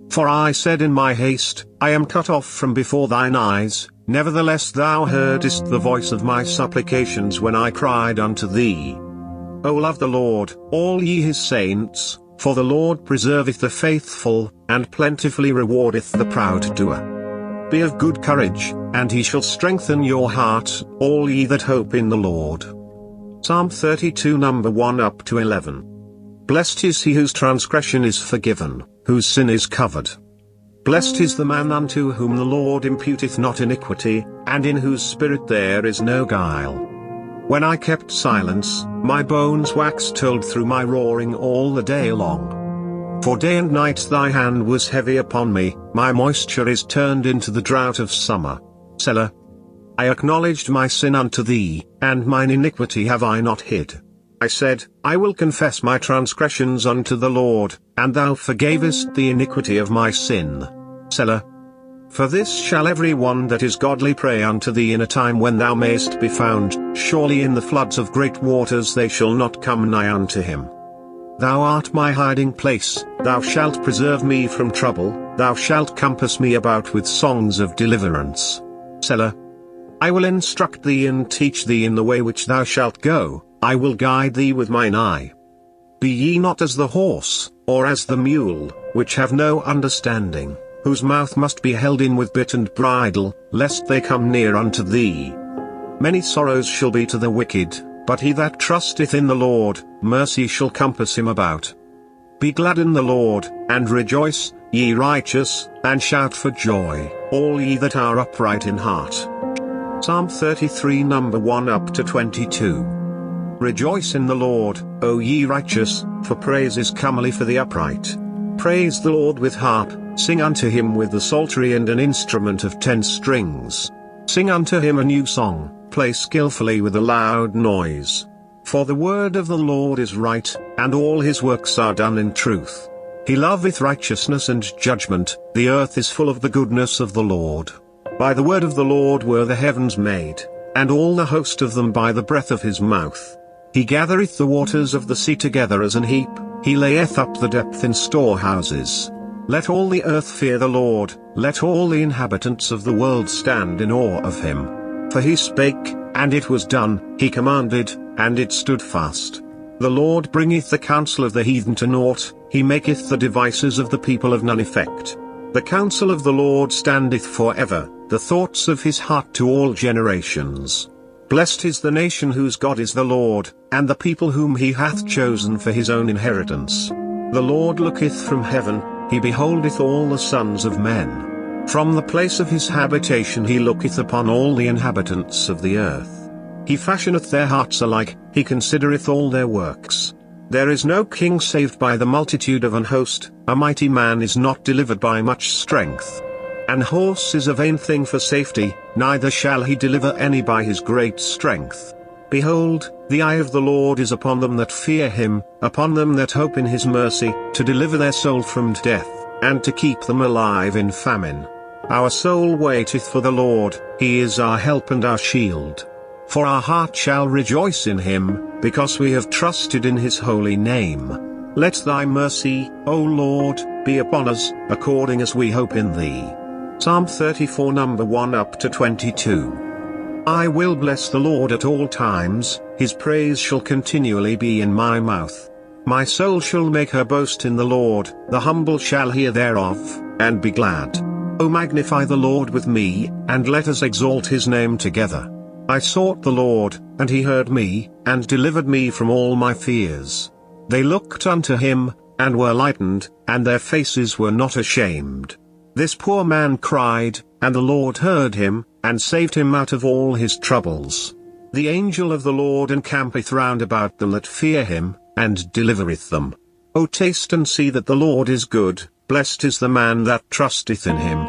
S2: For I said in my haste, I am cut off from before thine eyes, nevertheless thou heardest the voice of my supplications when I cried unto thee. O love the Lord, all ye his saints, for the Lord preserveth the faithful, and plentifully rewardeth the proud doer. Be of good courage, and he shall strengthen your heart, all ye that hope in the Lord. Psalm 32 number 1 up to 11. Blessed is he whose transgression is forgiven, whose sin is covered. Blessed is the man unto whom the Lord imputeth not iniquity, and in whose spirit there is no guile. When I kept silence, my bones waxed old through my roaring all the day long. For day and night thy hand was heavy upon me, my moisture is turned into the drought of summer. Selah. I acknowledged my sin unto thee, and mine iniquity have I not hid. I said, I will confess my transgressions unto the Lord, and thou forgavest the iniquity of my sin. Selah. For this shall every one that is godly pray unto thee in a time when thou mayst be found, surely in the floods of great waters they shall not come nigh unto him. Thou art my hiding place, thou shalt preserve me from trouble, thou shalt compass me about with songs of deliverance. Selah. I will instruct thee and teach thee in the way which thou shalt go, I will guide thee with mine eye. Be ye not as the horse, or as the mule, which have no understanding, whose mouth must be held in with bit and bridle, lest they come near unto thee. Many sorrows shall be to the wicked, but he that trusteth in the Lord, mercy shall compass him about. Be glad in the Lord, and rejoice, ye righteous, and shout for joy, all ye that are upright in heart. Psalm 33 number 1 up to 22. Rejoice in the Lord, O ye righteous, for praise is comely for the upright. Praise the Lord with harp, sing unto him with the psaltery and an instrument of 10 strings. Sing unto him a new song, play skillfully with a loud noise. For the word of the Lord is right, and all his works are done in truth. He loveth righteousness and judgment, the earth is full of the goodness of the Lord. By the word of the Lord were the heavens made, and all the host of them by the breath of his mouth. He gathereth the waters of the sea together as an heap, he layeth up the depth in storehouses. Let all the earth fear the Lord, let all the inhabitants of the world stand in awe of him. For he spake, and it was done, he commanded, and it stood fast. The Lord bringeth the counsel of the heathen to naught, he maketh the devices of the people of none effect. The counsel of the Lord standeth for ever, the thoughts of his heart to all generations. Blessed is the nation whose God is the Lord, and the people whom he hath chosen for his own inheritance. The Lord looketh from heaven, he beholdeth all the sons of men. From the place of his habitation he looketh upon all the inhabitants of the earth. He fashioneth their hearts alike, he considereth all their works. There is no king saved by the multitude of an host, a mighty man is not delivered by much strength. An horse is a vain thing for safety, neither shall he deliver any by his great strength. Behold, the eye of the Lord is upon them that fear him, upon them that hope in his mercy, to deliver their soul from death, and to keep them alive in famine. Our soul waiteth for the Lord, he is our help and our shield. For our heart shall rejoice in him, because we have trusted in his holy name. Let thy mercy, O Lord, be upon us, according as we hope in thee. Psalm 34 number 1 up to 22. I will bless the Lord at all times, his praise shall continually be in my mouth. My soul shall make her boast in the Lord, the humble shall hear thereof, and be glad. O magnify the Lord with me, and let us exalt his name together. I sought the Lord, and he heard me, and delivered me from all my fears. They looked unto him, and were lightened, and their faces were not ashamed. This poor man cried, and the Lord heard him, and saved him out of all his troubles. The angel of the Lord encampeth round about them that fear him, and delivereth them. O taste and see that the Lord is good, blessed is the man that trusteth in him.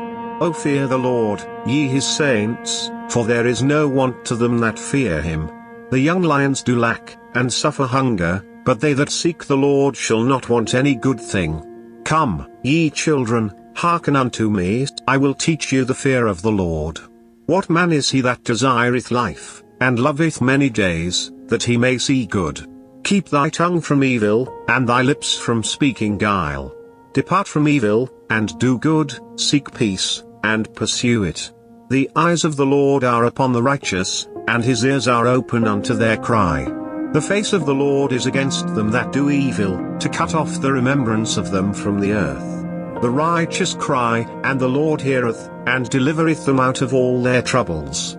S2: O fear the Lord, ye his saints, for there is no want to them that fear him. The young lions do lack, and suffer hunger, but they that seek the Lord shall not want any good thing. Come, ye children, hearken unto me, I will teach you the fear of the Lord. What man is he that desireth life, and loveth many days, that he may see good? Keep thy tongue from evil, and thy lips from speaking guile. Depart from evil, and do good, seek peace, and pursue it. The eyes of the Lord are upon the righteous, and his ears are open unto their cry. The face of the Lord is against them that do evil, to cut off the remembrance of them from the earth. The righteous cry, and the Lord heareth, and delivereth them out of all their troubles.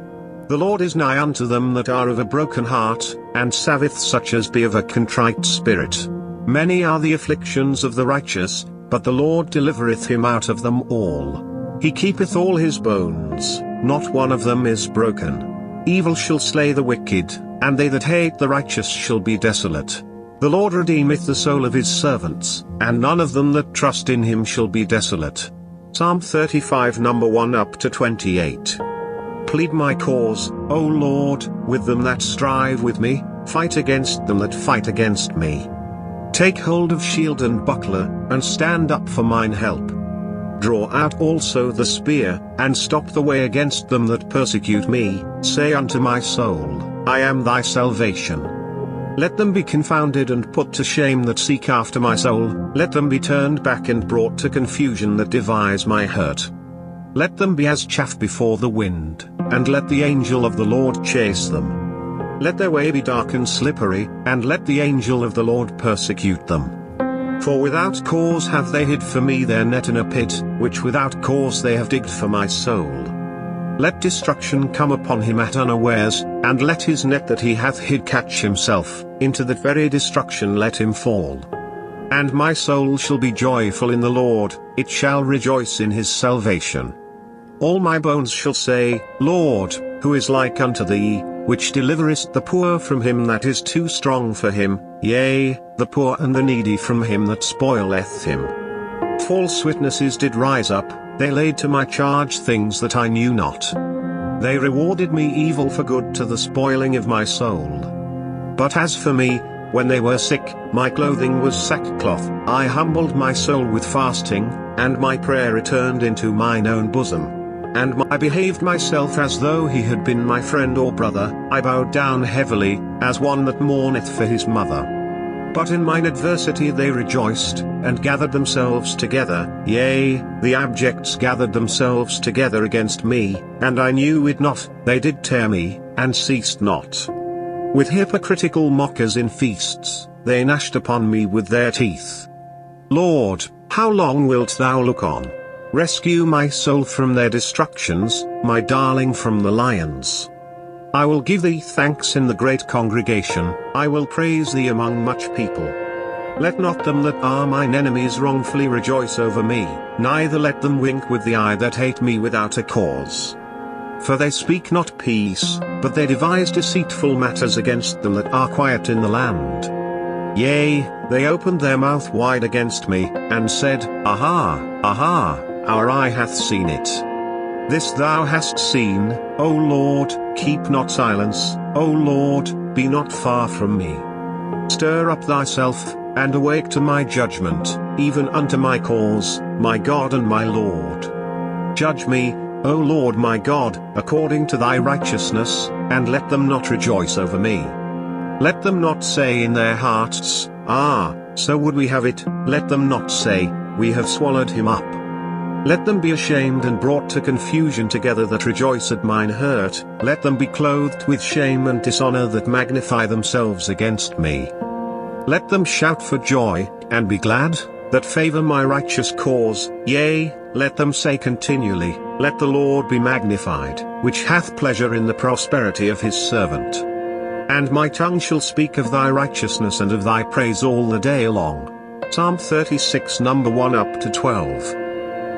S2: The Lord is nigh unto them that are of a broken heart, and saveth such as be of a contrite spirit. Many are the afflictions of the righteous, but the Lord delivereth him out of them all. He keepeth all his bones, not one of them is broken. Evil shall slay the wicked, and they that hate the righteous shall be desolate. The Lord redeemeth the soul of his servants, and none of them that trust in him shall be desolate. Psalm 35 number 1 up to 28. Plead my cause, O Lord, with them that strive with me, fight against them that fight against me. Take hold of shield and buckler, and stand up for mine help. Draw out also the spear, and stop the way against them that persecute me, say unto my soul, I am thy salvation. Let them be confounded and put to shame that seek after my soul, let them be turned back and brought to confusion that devise my hurt. Let them be as chaff before the wind, and let the angel of the Lord chase them. Let their way be dark and slippery, and let the angel of the Lord persecute them. For without cause have they hid for me their net in a pit, which without cause they have digged for my soul. Let destruction come upon him at unawares, and let his net that he hath hid catch himself, into that very destruction let him fall. And my soul shall be joyful in the Lord, it shall rejoice in his salvation. All my bones shall say, Lord, who is like unto thee, which deliverest the poor from him that is too strong for him, yea, the poor and the needy from him that spoileth him. False witnesses did rise up, they laid to my charge things that I knew not. They rewarded me evil for good to the spoiling of my soul. But as for me, when they were sick, my clothing was sackcloth, I humbled my soul with fasting, and my prayer returned into mine own bosom. And I behaved myself as though he had been my friend or brother, I bowed down heavily, as one that mourneth for his mother. But in mine adversity they rejoiced, and gathered themselves together, yea, the abjects gathered themselves together against me, and I knew it not, they did tear me, and ceased not. With hypocritical mockers in feasts, they gnashed upon me with their teeth. Lord, how long wilt thou look on? Rescue my soul from their destructions, my darling from the lions. I will give thee thanks in the great congregation, I will praise thee among much people. Let not them that are mine enemies wrongfully rejoice over me, neither let them wink with the eye that hate me without a cause. For they speak not peace, but they devise deceitful matters against them that are quiet in the land. Yea, they opened their mouth wide against me, and said, Aha, aha, our eye hath seen it. This thou hast seen, O Lord, keep not silence, O Lord, be not far from me. Stir up thyself, and awake to my judgment, even unto my cause, my God and my Lord. Judge me, O Lord my God, according to thy righteousness, and let them not rejoice over me. Let them not say in their hearts, Ah, so would we have it. Let them not say, We have swallowed him up. Let them be ashamed and brought to confusion together that rejoice at mine hurt. Let them be clothed with shame and dishonor that magnify themselves against me. Let them shout for joy, and be glad, that favor my righteous cause. Yea, let them say continually, Let the Lord be magnified, which hath pleasure in the prosperity of his servant. And my tongue shall speak of thy righteousness and of thy praise all the day long. Psalm 36 number 1 up to 12.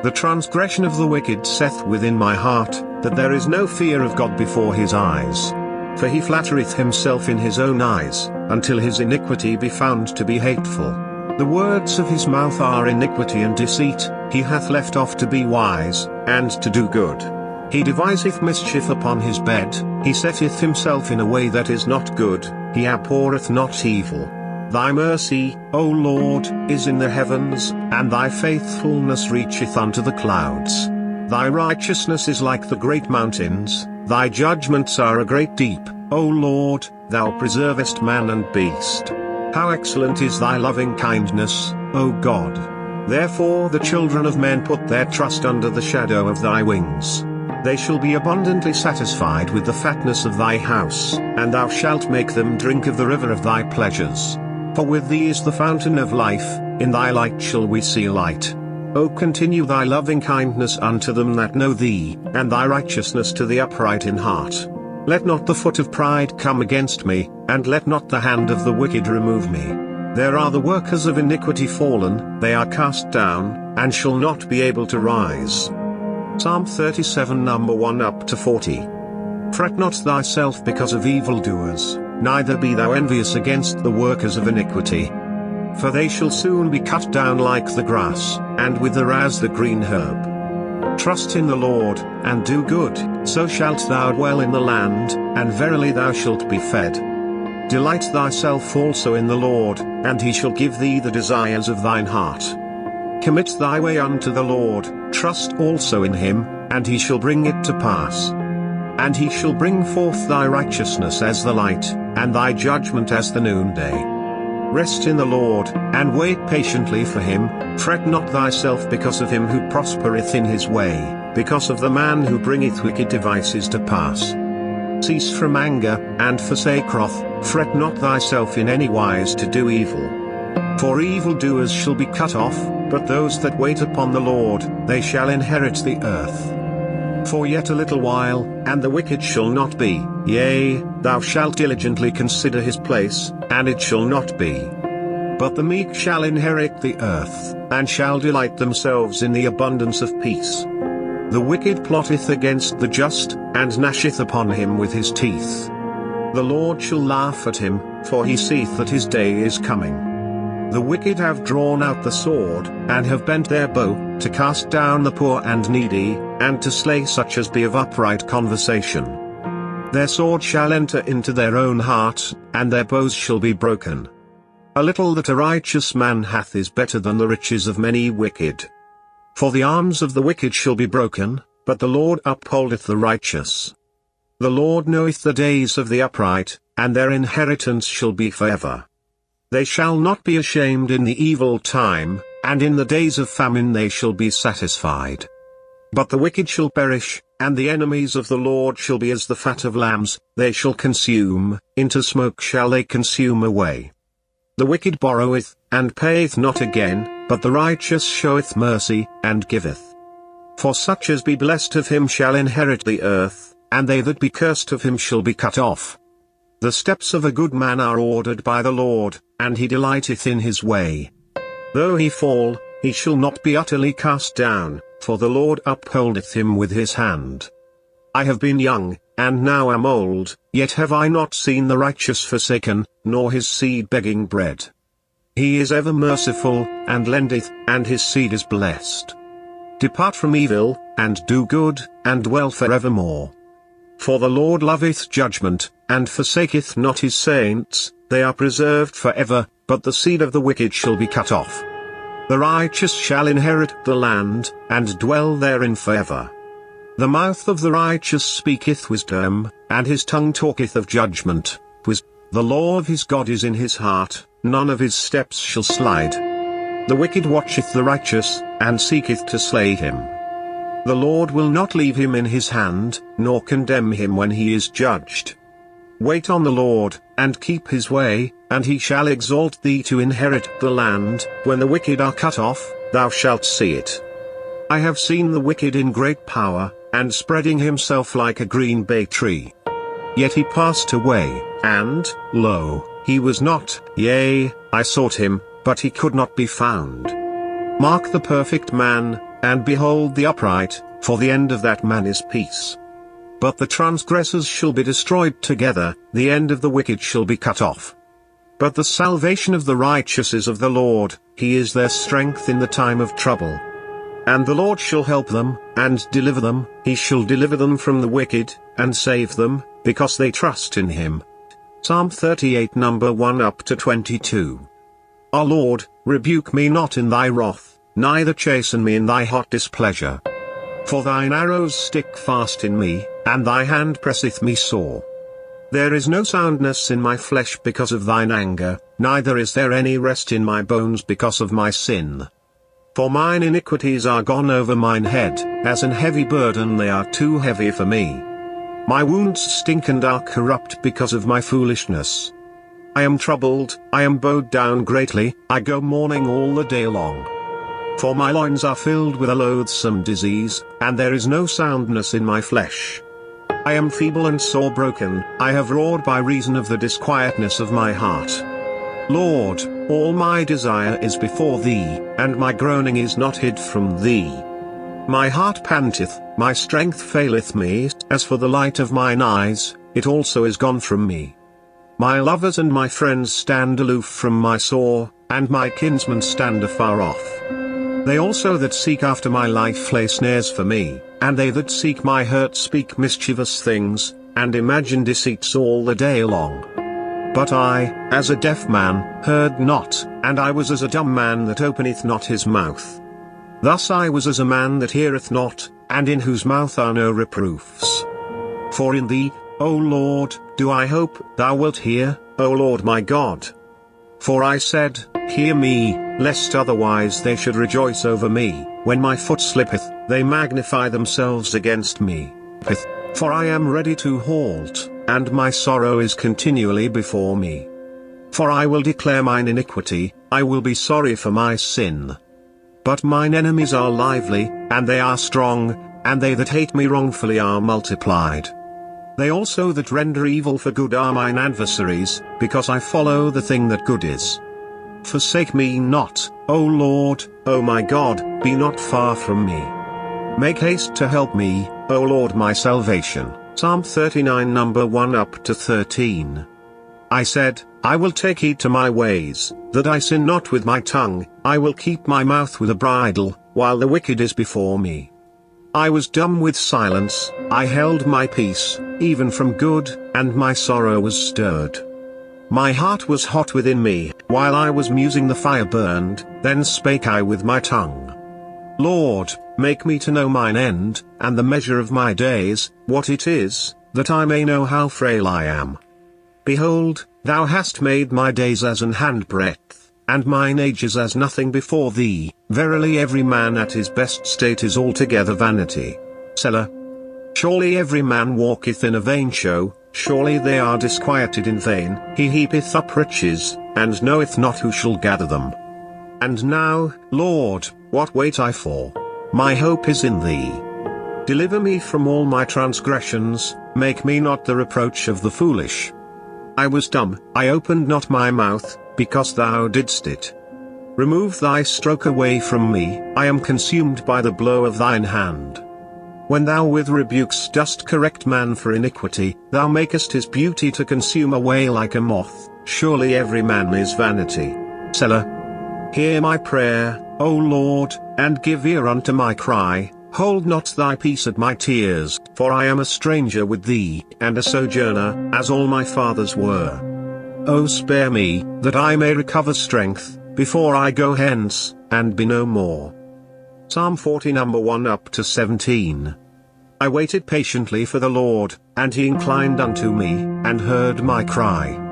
S2: The transgression of the wicked saith within my heart, that there is no fear of God before his eyes. For he flattereth himself in his own eyes, until his iniquity be found to be hateful. The words of his mouth are iniquity and deceit, he hath left off to be wise, and to do good. He deviseth mischief upon his bed, he setteth himself in a way that is not good, he abhorreth not evil. Thy mercy, O Lord, is in the heavens, and thy faithfulness reacheth unto the clouds. Thy righteousness is like the great mountains, thy judgments are a great deep, O Lord, thou preservest man and beast. How excellent is thy loving kindness, O God! Therefore the children of men put their trust under the shadow of thy wings. They shall be abundantly satisfied with the fatness of thy house, and thou shalt make them drink of the river of thy pleasures. For with thee is the fountain of life, in thy light shall we see light. O continue thy loving kindness unto them that know thee, and thy righteousness to the upright in heart. Let not the foot of pride come against me, and let not the hand of the wicked remove me. There are the workers of iniquity fallen, they are cast down, and shall not be able to rise. Psalm 37 number 1 up to 40. Fret not thyself because of evildoers, neither be thou envious against the workers of iniquity. For they shall soon be cut down like the grass, and wither as the green herb. Trust in the Lord, and do good, so shalt thou dwell in the land, and verily thou shalt be fed. Delight thyself also in the Lord, and he shall give thee the desires of thine heart. Commit thy way unto the Lord, trust also in him, and he shall bring it to pass. And he shall bring forth thy righteousness as the light, and thy judgment as the noonday. Rest in the Lord, and wait patiently for him, fret not thyself because of him who prospereth in his way, because of the man who bringeth wicked devices to pass. Cease from anger, and forsake wrath, fret not thyself in any wise to do evil. For evildoers shall be cut off, but those that wait upon the Lord, they shall inherit the earth. For yet a little while, and the wicked shall not be, yea, thou shalt diligently consider his place, and it shall not be. But the meek shall inherit the earth, and shall delight themselves in the abundance of peace. The wicked plotteth against the just, and gnasheth upon him with his teeth. The Lord shall laugh at him, for he seeth that his day is coming. The wicked have drawn out the sword, and have bent their bow, to cast down the poor and needy, and to slay such as be of upright conversation. Their sword shall enter into their own heart, and their bows shall be broken. A little that a righteous man hath is better than the riches of many wicked. For the arms of the wicked shall be broken, but the Lord upholdeth the righteous. The Lord knoweth the days of the upright, and their inheritance shall be forever. They shall not be ashamed in the evil time, and in the days of famine they shall be satisfied. But the wicked shall perish, and the enemies of the Lord shall be as the fat of lambs, they shall consume, into smoke shall they consume away. The wicked borroweth, and payeth not again, but the righteous showeth mercy, and giveth. For such as be blessed of him shall inherit the earth, and they that be cursed of him shall be cut off. The steps of a good man are ordered by the Lord, and he delighteth in his way. Though he fall, he shall not be utterly cast down, for the Lord upholdeth him with his hand. I have been young, and now am old, yet have I not seen the righteous forsaken, nor his seed begging bread. He is ever merciful, and lendeth, and his seed is blessed. Depart from evil, and do good, and dwell forevermore. For the Lord loveth judgment, and forsaketh not his saints. They are preserved forever, but the seed of the wicked shall be cut off. The righteous shall inherit the land, and dwell therein forever. The mouth of the righteous speaketh wisdom, and his tongue talketh of judgment. The law of his God is in his heart, none of his steps shall slide. The wicked watcheth the righteous, and seeketh to slay him. The Lord will not leave him in his hand, nor condemn him when he is judged. Wait on the Lord, and keep his way, and he shall exalt thee to inherit the land. When the wicked are cut off, thou shalt see it. I have seen the wicked in great power, and spreading himself like a green bay tree. Yet he passed away, and, lo, he was not, yea, I sought him, but he could not be found. Mark the perfect man, and behold the upright, for the end of that man is peace. But the transgressors shall be destroyed together, the end of the wicked shall be cut off. But the salvation of the righteous is of the Lord, he is their strength in the time of trouble. And the Lord shall help them, and deliver them, he shall deliver them from the wicked, and save them, because they trust in him. Psalm 38 number 1 up to 22. O Lord, rebuke me not in thy wrath, neither chasten me in thy hot displeasure. For thine arrows stick fast in me, and thy hand presseth me sore. There is no soundness in my flesh because of thine anger, neither is there any rest in my bones because of my sin. For mine iniquities are gone over mine head, as an heavy burden they are too heavy for me. My wounds stink and are corrupt because of my foolishness. I am troubled, I am bowed down greatly, I go mourning all the day long. For my loins are filled with a loathsome disease, and there is no soundness in my flesh. I am feeble and sore broken, I have roared by reason of the disquietness of my heart. Lord, all my desire is before thee, and my groaning is not hid from thee. My heart panteth, my strength faileth me, as for the light of mine eyes, it also is gone from me. My lovers and my friends stand aloof from my sore, and my kinsmen stand afar off. They also that seek after my life lay snares for me, and they that seek my hurt speak mischievous things, and imagine deceits all the day long. But I, as a deaf man, heard not, and I was as a dumb man that openeth not his mouth. Thus I was as a man that heareth not, and in whose mouth are no reproofs. For in thee, O Lord, do I hope, thou wilt hear, O Lord my God. For I said, hear me, lest otherwise they should rejoice over me. When my foot slippeth, they magnify themselves against me. For I am ready to halt, and my sorrow is continually before me. For I will declare mine iniquity, I will be sorry for my sin. But mine enemies are lively, and they are strong, and they that hate me wrongfully are multiplied. They also that render evil for good are mine adversaries, because I follow the thing that good is. Forsake me not, O Lord, O my God, be not far from me. Make haste to help me, O Lord my salvation. Psalm 39 number 1 up to 13. I said, I will take heed to my ways, that I sin not with my tongue, I will keep my mouth with a bridle, while the wicked is before me. I was dumb with silence, I held my peace, even from good, and my sorrow was stirred. My heart was hot within me, while I was musing the fire burned, then spake I with my tongue. Lord, make me to know mine end, and the measure of my days, what it is, that I may know how frail I am. Behold, thou hast made my days as an handbreadth, and mine ages as nothing before thee. Verily every man at his best state is altogether vanity. Selah. Surely every man walketh in a vain show, surely they are disquieted in vain. He heapeth up riches, and knoweth not who shall gather them. And now, Lord, what wait I for? My hope is in thee. Deliver me from all my transgressions, make me not the reproach of the foolish. I was dumb, I opened not my mouth, because thou didst it. Remove thy stroke away from me, I am consumed by the blow of thine hand. When thou with rebukes dost correct man for iniquity, thou makest his beauty to consume away like a moth. Surely every man is vanity. Selah. Hear my prayer, O Lord, and give ear unto my cry, Hold not thy peace at my tears, for I am a stranger with thee, and a sojourner, as all my fathers were. O spare me, that I may recover strength, before I go hence, and be no more. Psalm 40 number 1 up to 17. I waited patiently for the Lord, and he inclined unto me, and heard my cry.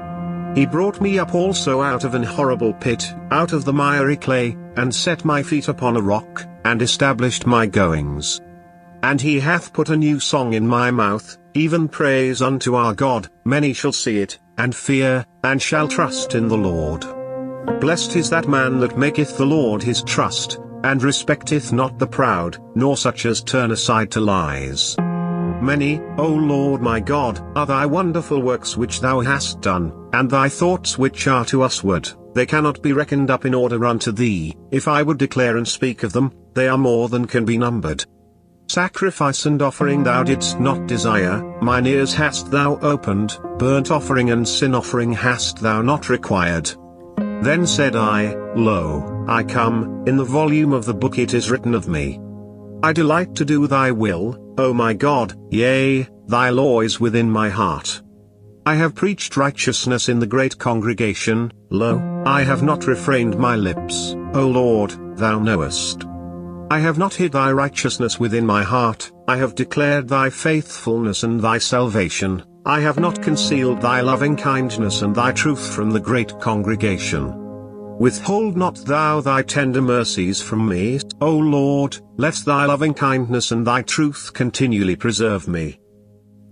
S2: He brought me up also out of an horrible pit, out of the miry clay, and set my feet upon a rock, and established my goings. And he hath put a new song in my mouth, even praise unto our God. Many shall see it, and fear, and shall trust in the Lord. Blessed is that man that maketh the Lord his trust, and respecteth not the proud, nor such as turn aside to lies. Many, O Lord my God, are thy wonderful works which thou hast done, and thy thoughts which are to usward, they cannot be reckoned up in order unto thee. If I would declare and speak of them, they are more than can be numbered. Sacrifice and offering thou didst not desire, mine ears hast thou opened, burnt offering and sin offering hast thou not required. Then said I, Lo, I come, in the volume of the book it is written of me. I delight to do thy will, O my God, yea, thy law is within my heart. I have preached righteousness in the great congregation. Lo, I have not refrained my lips, O Lord, thou knowest. I have not hid thy righteousness within my heart, I have declared thy faithfulness and thy salvation, I have not concealed thy loving kindness and thy truth from the great congregation. Withhold not thou thy tender mercies from me, O Lord, let thy loving kindness and thy truth continually preserve me.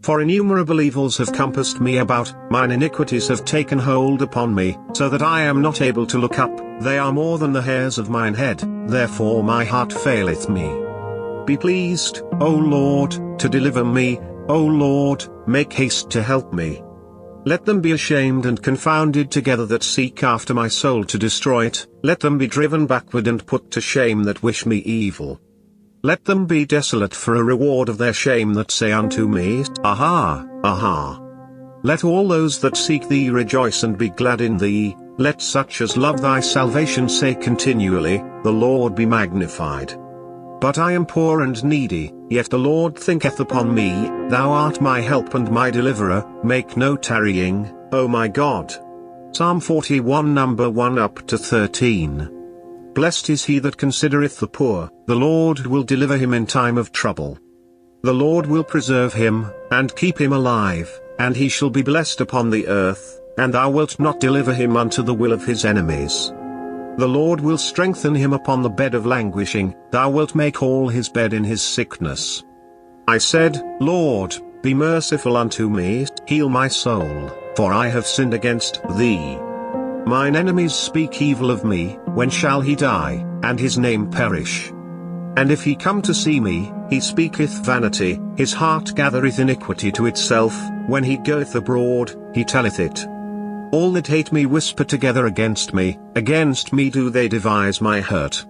S2: For innumerable evils have compassed me about, mine iniquities have taken hold upon me, so that I am not able to look up, they are more than the hairs of mine head, therefore my heart faileth me. Be pleased, O Lord, to deliver me, O Lord, make haste to help me. Let them be ashamed and confounded together that seek after my soul to destroy it, let them be driven backward and put to shame that wish me evil. Let them be desolate for a reward of their shame that say unto me, Aha, aha. Let all those that seek thee rejoice and be glad in thee, let such as love thy salvation say continually, The Lord be magnified. But I am poor and needy, yet the Lord thinketh upon me, thou art my help and my deliverer, make no tarrying, O my God. Psalm 41 number 1 up to 13. Blessed is he that considereth the poor, the Lord will deliver him in time of trouble. The Lord will preserve him, and keep him alive, and he shall be blessed upon the earth, and thou wilt not deliver him unto the will of his enemies. The Lord will strengthen him upon the bed of languishing, thou wilt make all his bed in his sickness. I said, Lord, be merciful unto me, heal my soul, for I have sinned against thee. Mine enemies speak evil of me, when shall he die, and his name perish? And if he come to see me, he speaketh vanity, his heart gathereth iniquity to itself, when he goeth abroad, he telleth it. All that hate me whisper together against me do they devise my hurt.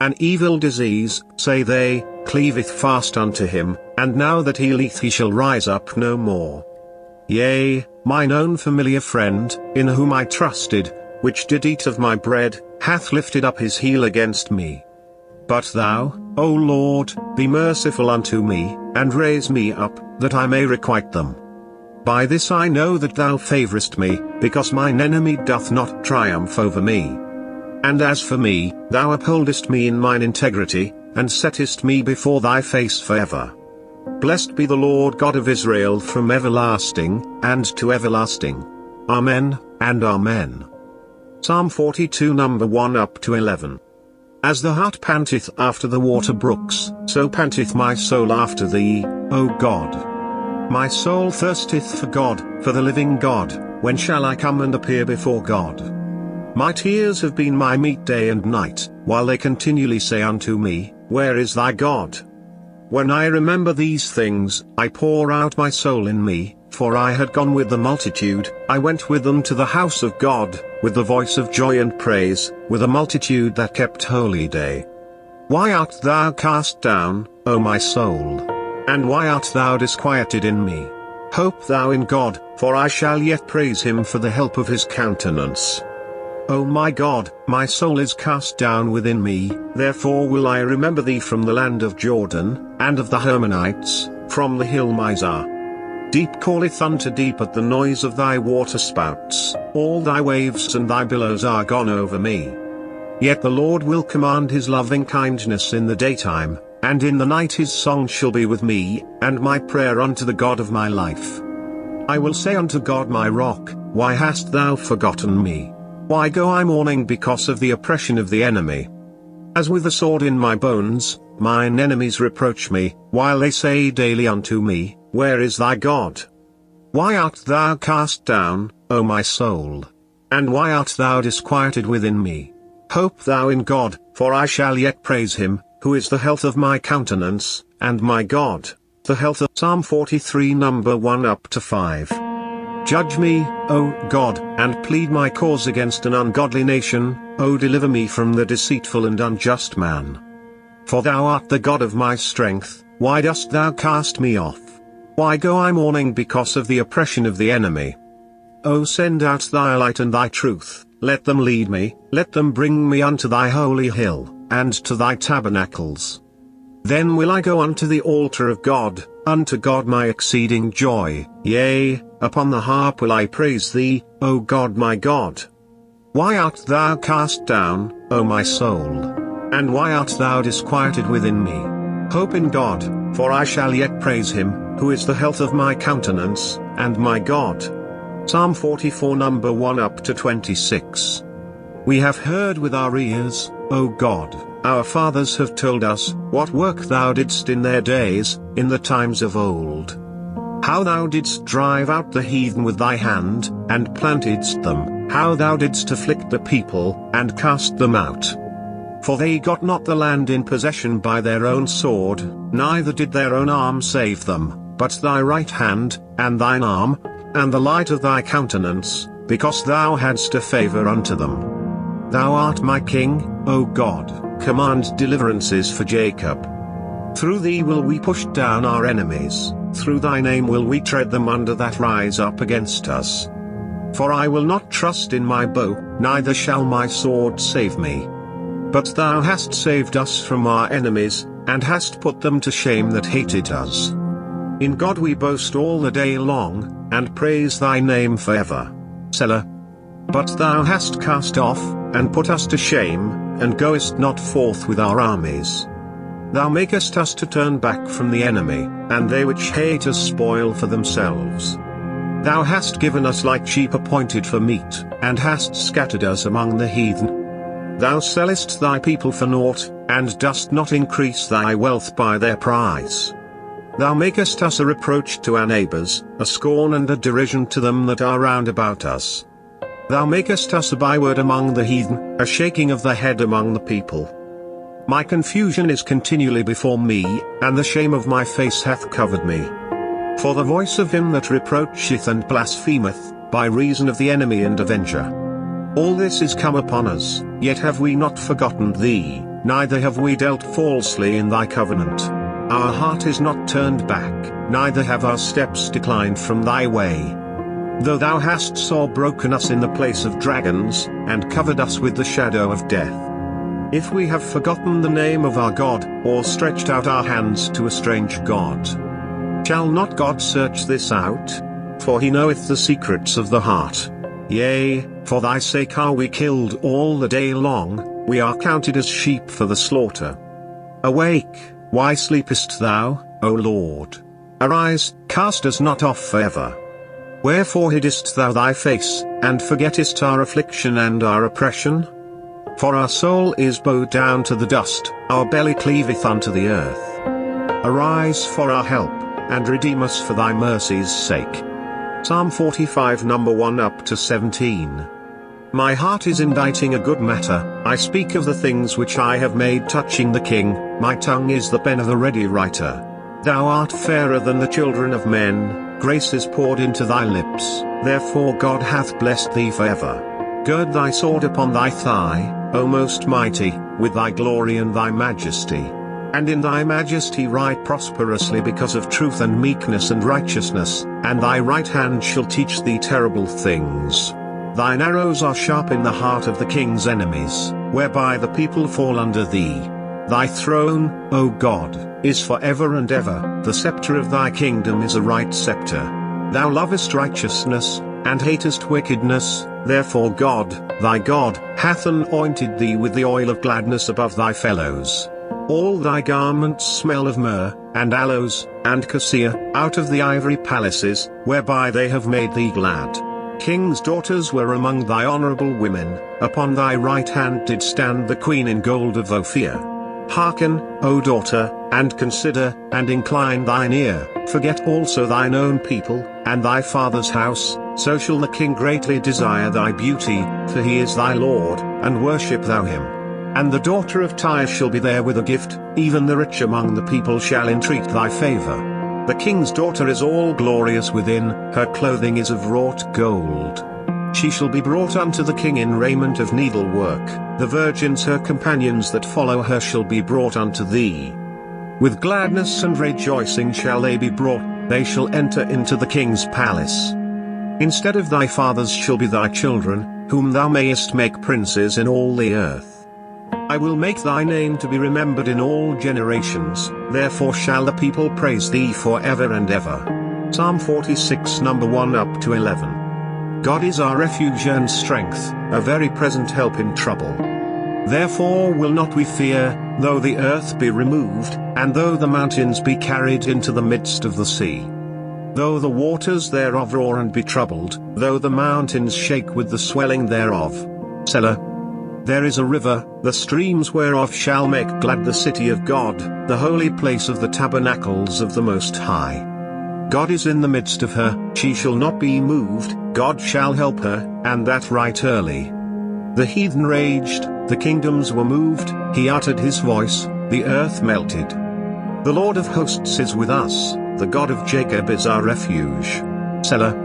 S2: An evil disease, say they, cleaveth fast unto him, and now that he leeth he shall rise up no more. Yea, mine own familiar friend, in whom I trusted, which did eat of my bread, hath lifted up his heel against me. But thou, O Lord, be merciful unto me, and raise me up, that I may requite them. By this I know that thou favorest me, because mine enemy doth not triumph over me. And as for me, thou upholdest me in mine integrity, and settest me before thy face forever. Blessed be the Lord God of Israel from everlasting, and to everlasting. Amen, and Amen. Psalm 42 number 1 up to 11. As the hart panteth after the water brooks, so panteth my soul after thee, O God. My soul thirsteth for God, for the living God. When shall I come and appear before God? My tears have been my meat day and night, while they continually say unto me, Where is thy God? When I remember these things, I pour out my soul in me, for I had gone with the multitude, I went with them to the house of God, with the voice of joy and praise, with a multitude that kept holy day. Why art thou cast down, O my soul? And why art thou disquieted in me? Hope thou in God, for I shall yet praise him for the help of his countenance. O my God, my soul is cast down within me, therefore will I remember thee from the land of Jordan, and of the Hermonites, from the hill Mizar. Deep calleth unto deep at the noise of thy waterspouts, all thy waves and thy billows are gone over me. Yet the Lord will command his loving kindness in the daytime, and in the night his song shall be with me, and my prayer unto the God of my life. I will say unto God my rock, why hast thou forgotten me? Why go I mourning because of the oppression of the enemy? As with a sword in my bones, mine enemies reproach me, while they say daily unto me, where is thy God? Why art thou cast down, O my soul? And why art thou disquieted within me? Hope thou in God, for I shall yet praise him, who is the health of my countenance, and my God, the health of Psalm 43 number 1 up to 5. Judge me, O God, and plead my cause against an ungodly nation, O deliver me from the deceitful and unjust man. For thou art the God of my strength, why dost thou cast me off? Why go I mourning because of the oppression of the enemy? O send out thy light and thy truth, let them lead me, let them bring me unto thy holy hill, and to thy tabernacles. Then will I go unto the altar of God, unto God my exceeding joy, yea, upon the harp will I praise thee, O God my God. Why art thou cast down, O my soul? And why art thou disquieted within me? Hope in God, for I shall yet praise him, who is the health of my countenance, and my God. Psalm 44 number 1 up to 26. We have heard with our ears, O God, our fathers have told us, what work thou didst in their days, in the times of old. How thou didst drive out the heathen with thy hand, and plantedst them, how thou didst afflict the people, and cast them out. For they got not the land in possession by their own sword, neither did their own arm save them, but thy right hand, and thine arm, and the light of thy countenance, because thou hadst a favor unto them. Thou art my King, O God, command deliverances for Jacob. Through thee will we push down our enemies, through thy name will we tread them under that rise up against us. For I will not trust in my bow, neither shall my sword save me. But thou hast saved us from our enemies, and hast put them to shame that hated us. In God we boast all the day long, and praise thy name forever. Selah. But thou hast cast off, and put us to shame, and goest not forth with our armies. Thou makest us to turn back from the enemy, and they which hate us spoil for themselves. Thou hast given us like sheep appointed for meat, and hast scattered us among the heathen. Thou sellest thy people for naught, and dost not increase thy wealth by their price. Thou makest us a reproach to our neighbors, a scorn and a derision to them that are round about us. Thou makest us a byword among the heathen, a shaking of the head among the people. My confusion is continually before me, and the shame of my face hath covered me. For the voice of him that reproacheth and blasphemeth, by reason of the enemy and avenger. All this is come upon us, yet have we not forgotten thee, neither have we dealt falsely in thy covenant. Our heart is not turned back, neither have our steps declined from thy way. Though thou hast sore broken us in the place of dragons, and covered us with the shadow of death. If we have forgotten the name of our God, or stretched out our hands to a strange God. Shall not God search this out? For he knoweth the secrets of the heart. Yea, for thy sake are we killed all the day long, we are counted as sheep for the slaughter. Awake, why sleepest thou, O Lord? Arise, cast us not off forever. Wherefore hidest thou thy face, and forgettest our affliction and our oppression? For our soul is bowed down to the dust, our belly cleaveth unto the earth. Arise for our help, and redeem us for thy mercy's sake. Psalm 45 number 1 up to 17. My heart is inditing a good matter, I speak of the things which I have made touching the King, my tongue is the pen of a ready writer. Thou art fairer than the children of men, grace is poured into thy lips, therefore God hath blessed thee forever. Gird thy sword upon thy thigh, O most mighty, with thy glory and thy majesty. And in thy majesty ride prosperously because of truth and meekness and righteousness, and thy right hand shall teach thee terrible things. thine arrows are sharp in the heart of the king's enemies, whereby the people fall under thee. Thy throne, O God, is for ever and ever, the scepter of thy kingdom is a right scepter. Thou lovest righteousness, and hatest wickedness, therefore God, thy God, hath anointed thee with the oil of gladness above thy fellows. All thy garments smell of myrrh, and aloes, and cassia, out of the ivory palaces, whereby they have made thee glad. King's daughters were among thy honorable women, upon thy right hand did stand the queen in gold of Ophir. Hearken, O daughter, and consider, and incline thine ear, forget also thine own people, and thy father's house, so shall the king greatly desire thy beauty, for he is thy Lord, and worship thou him. And the daughter of Tyre shall be there with a gift, even the rich among the people shall entreat thy favor. The king's daughter is all glorious within, her clothing is of wrought gold. She shall be brought unto the king in raiment of needlework, the virgins her companions that follow her shall be brought unto thee. With gladness and rejoicing shall they be brought, they shall enter into the king's palace. Instead of thy fathers shall be thy children, whom thou mayest make princes in all the earth. I will make thy name to be remembered in all generations, therefore shall the people praise thee for ever and ever. Psalm 46 number 1 up to 11. God is our refuge and strength, a very present help in trouble. Therefore will not we fear, though the earth be removed, and though the mountains be carried into the midst of the sea. Though the waters thereof roar and be troubled, though the mountains shake with the swelling thereof. Selah. There is a river, the streams whereof shall make glad the city of God, the holy place of the tabernacles of the Most High. God is in the midst of her, she shall not be moved, God shall help her, and that right early. The heathen raged, the kingdoms were moved, he uttered his voice, the earth melted. The Lord of hosts is with us, the God of Jacob is our refuge. Selah.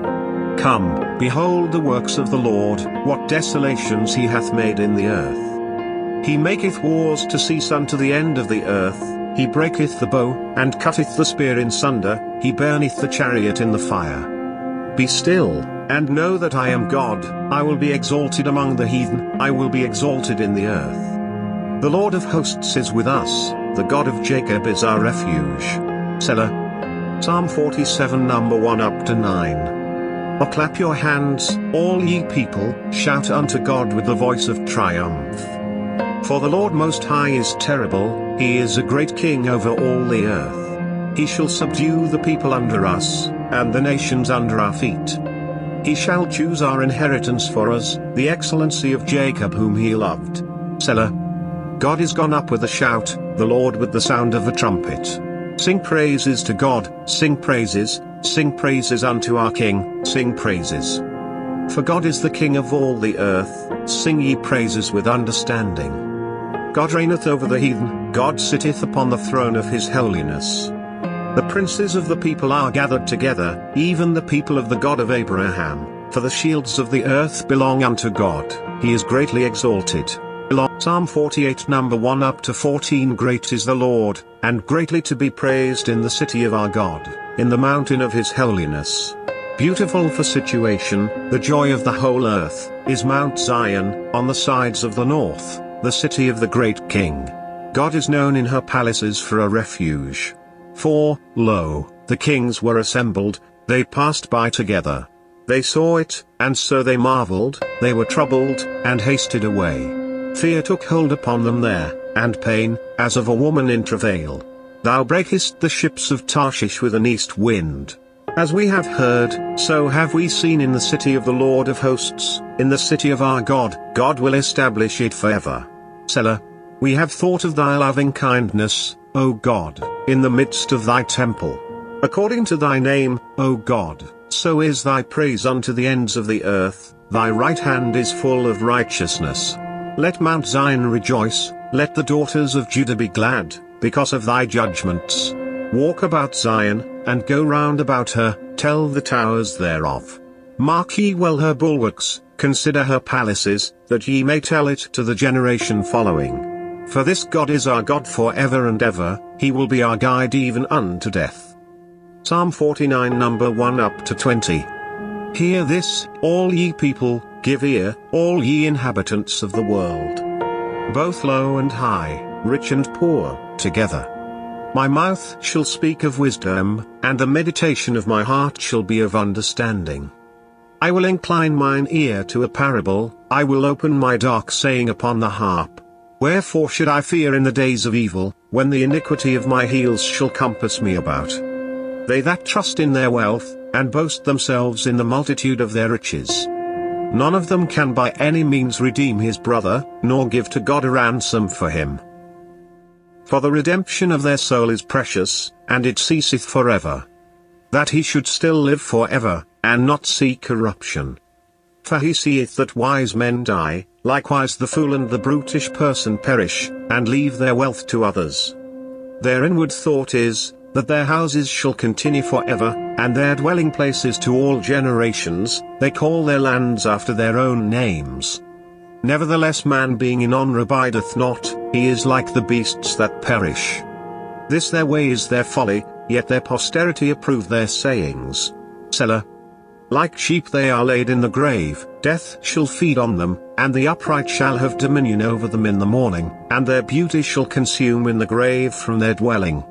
S2: Come, behold the works of the Lord, what desolations he hath made in the earth. He maketh wars to cease unto the end of the earth, he breaketh the bow, and cutteth the spear in sunder, he burneth the chariot in the fire. Be still, and know that I am God, I will be exalted among the heathen, I will be exalted in the earth. The Lord of hosts is with us, the God of Jacob is our refuge. Selah. Psalm 47 number 1 up to 9. O clap your hands, all ye people, shout unto God with the voice of triumph. For the Lord Most High is terrible, he is a great king over all the earth. He shall subdue the people under us, and the nations under our feet. He shall choose our inheritance for us, the excellency of Jacob whom he loved. Selah. God is gone up with a shout, the Lord with the sound of a trumpet. Sing praises to God, sing praises unto our King, sing praises. For God is the King of all the earth, sing ye praises with understanding. God reigneth over the heathen, God sitteth upon the throne of his holiness. The princes of the people are gathered together, even the people of the God of Abraham, for the shields of the earth belong unto God, he is greatly exalted. Psalm 48 number 1 up to 14. Great is the Lord, and greatly to be praised in the city of our God, in the mountain of his holiness. Beautiful for situation, the joy of the whole earth, is Mount Zion, on the sides of the north, the city of the great King. God is known in her palaces for a refuge. For, lo, the kings were assembled, they passed by together. They saw it, and so they marveled, they were troubled, and hasted away. Fear took hold upon them there, and pain, as of a woman in travail. Thou breakest the ships of Tarshish with an east wind. As we have heard, so have we seen in the city of the Lord of hosts, in the city of our God, God will establish it forever. Selah. We have thought of thy loving kindness, O God, in the midst of thy temple. According to thy name, O God, so is thy praise unto the ends of the earth, thy right hand is full of righteousness. Let Mount Zion rejoice, let the daughters of Judah be glad, because of thy judgments. Walk about Zion, and go round about her, tell the towers thereof. Mark ye well her bulwarks, consider her palaces, that ye may tell it to the generation following. For this God is our God for ever and ever, he will be our guide even unto death. Psalm 49 number 1 up to 20. Hear this, all ye people, Give ear, all ye inhabitants of the world, both low and high, rich and poor, together. My mouth shall speak of wisdom, and the meditation of my heart shall be of understanding. I will incline mine ear to a parable, I will open my dark saying upon the harp. Wherefore should I fear in the days of evil, when the iniquity of my heels shall compass me about? They that trust in their wealth, and boast themselves in the multitude of their riches. None of them can by any means redeem his brother, nor give to God a ransom for him. For the redemption of their soul is precious, and it ceaseth forever. That he should still live forever, and not see corruption. For he seeth that wise men die, likewise the fool and the brutish person perish, and leave their wealth to others. Their inward thought is, that their houses shall continue forever, and their dwelling places to all generations, they call their lands after their own names. Nevertheless man being in honour abideth not, he is like the beasts that perish. This their way is their folly, yet their posterity approve their sayings. Selah. Like sheep they are laid in the grave, death shall feed on them, and the upright shall have dominion over them in the morning, and their beauty shall consume in the grave from their dwelling.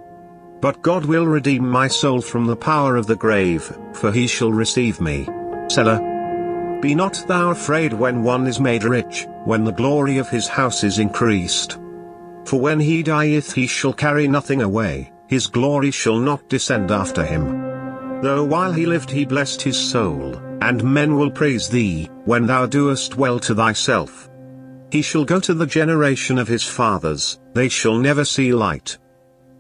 S2: But God will redeem my soul from the power of the grave, for he shall receive me. Selah. Be not thou afraid when one is made rich, when the glory of his house is increased. For when he dieth he shall carry nothing away, his glory shall not descend after him. Though while he lived he blessed his soul, and men will praise thee, when thou doest well to thyself. He shall go to the generation of his fathers, they shall never see light.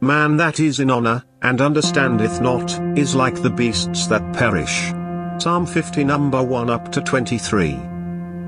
S2: Man that is in honour, and understandeth not, is like the beasts that perish. Psalm 50 number 1 up to 23.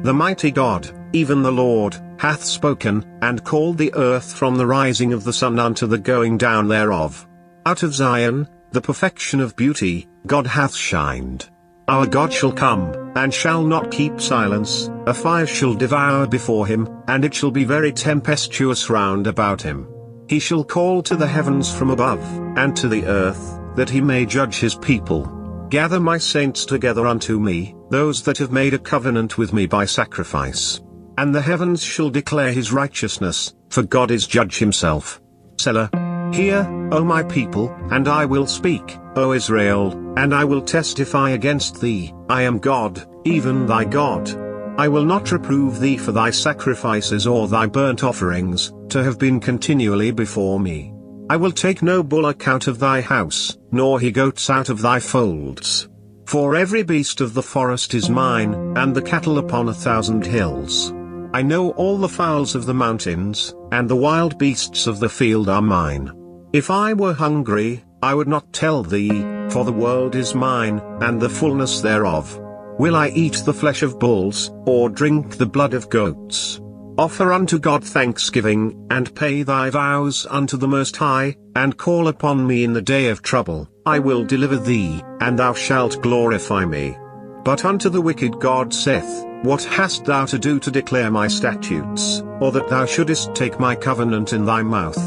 S2: The mighty God, even the Lord, hath spoken, and called the earth from the rising of the sun unto the going down thereof. Out of Zion, the perfection of beauty, God hath shined. Our God shall come, and shall not keep silence, a fire shall devour before him, and it shall be very tempestuous round about him. He shall call to the heavens from above, and to the earth, that he may judge his people. Gather my saints together unto me, those that have made a covenant with me by sacrifice. And the heavens shall declare his righteousness, for God is judge himself. Selah. Hear, O my people, and I will speak, O Israel, and I will testify against thee, I am God, even thy God. I will not reprove thee for thy sacrifices or thy burnt offerings, to have been continually before me. I will take no bullock out of thy house, nor he goats out of thy folds. For every beast of the forest is mine, and the cattle upon 1,000 hills. I know all the fowls of the mountains, and the wild beasts of the field are mine. If I were hungry, I would not tell thee, for the world is mine, and the fullness thereof. Will I eat the flesh of bulls, or drink the blood of goats? Offer unto God thanksgiving, and pay thy vows unto the Most High, and call upon me in the day of trouble. I will deliver thee, and thou shalt glorify me. But unto the wicked God saith, What hast thou to do to declare my statutes, or that thou shouldest take my covenant in thy mouth?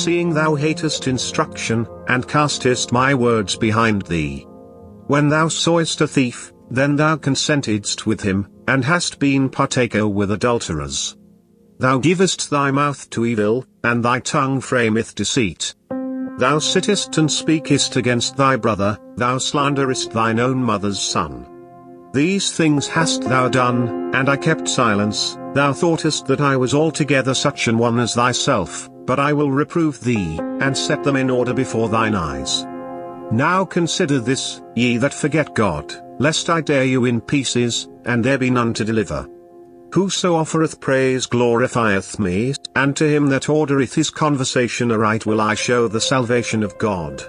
S2: Seeing thou hatest instruction, and castest my words behind thee. When thou sawest a thief, then thou consentedst with him, and hast been partaker with adulterers. Thou givest thy mouth to evil, and thy tongue frameth deceit. Thou sittest and speakest against thy brother, thou slanderest thine own mother's son. These things hast thou done, and I kept silence. Thou thoughtest that I was altogether such an one as thyself, but I will reprove thee, and set them in order before thine eyes. Now consider this, ye that forget God, lest I tear you in pieces, and there be none to deliver. Whoso offereth praise glorifieth me, and to him that ordereth his conversation aright will I show the salvation of God.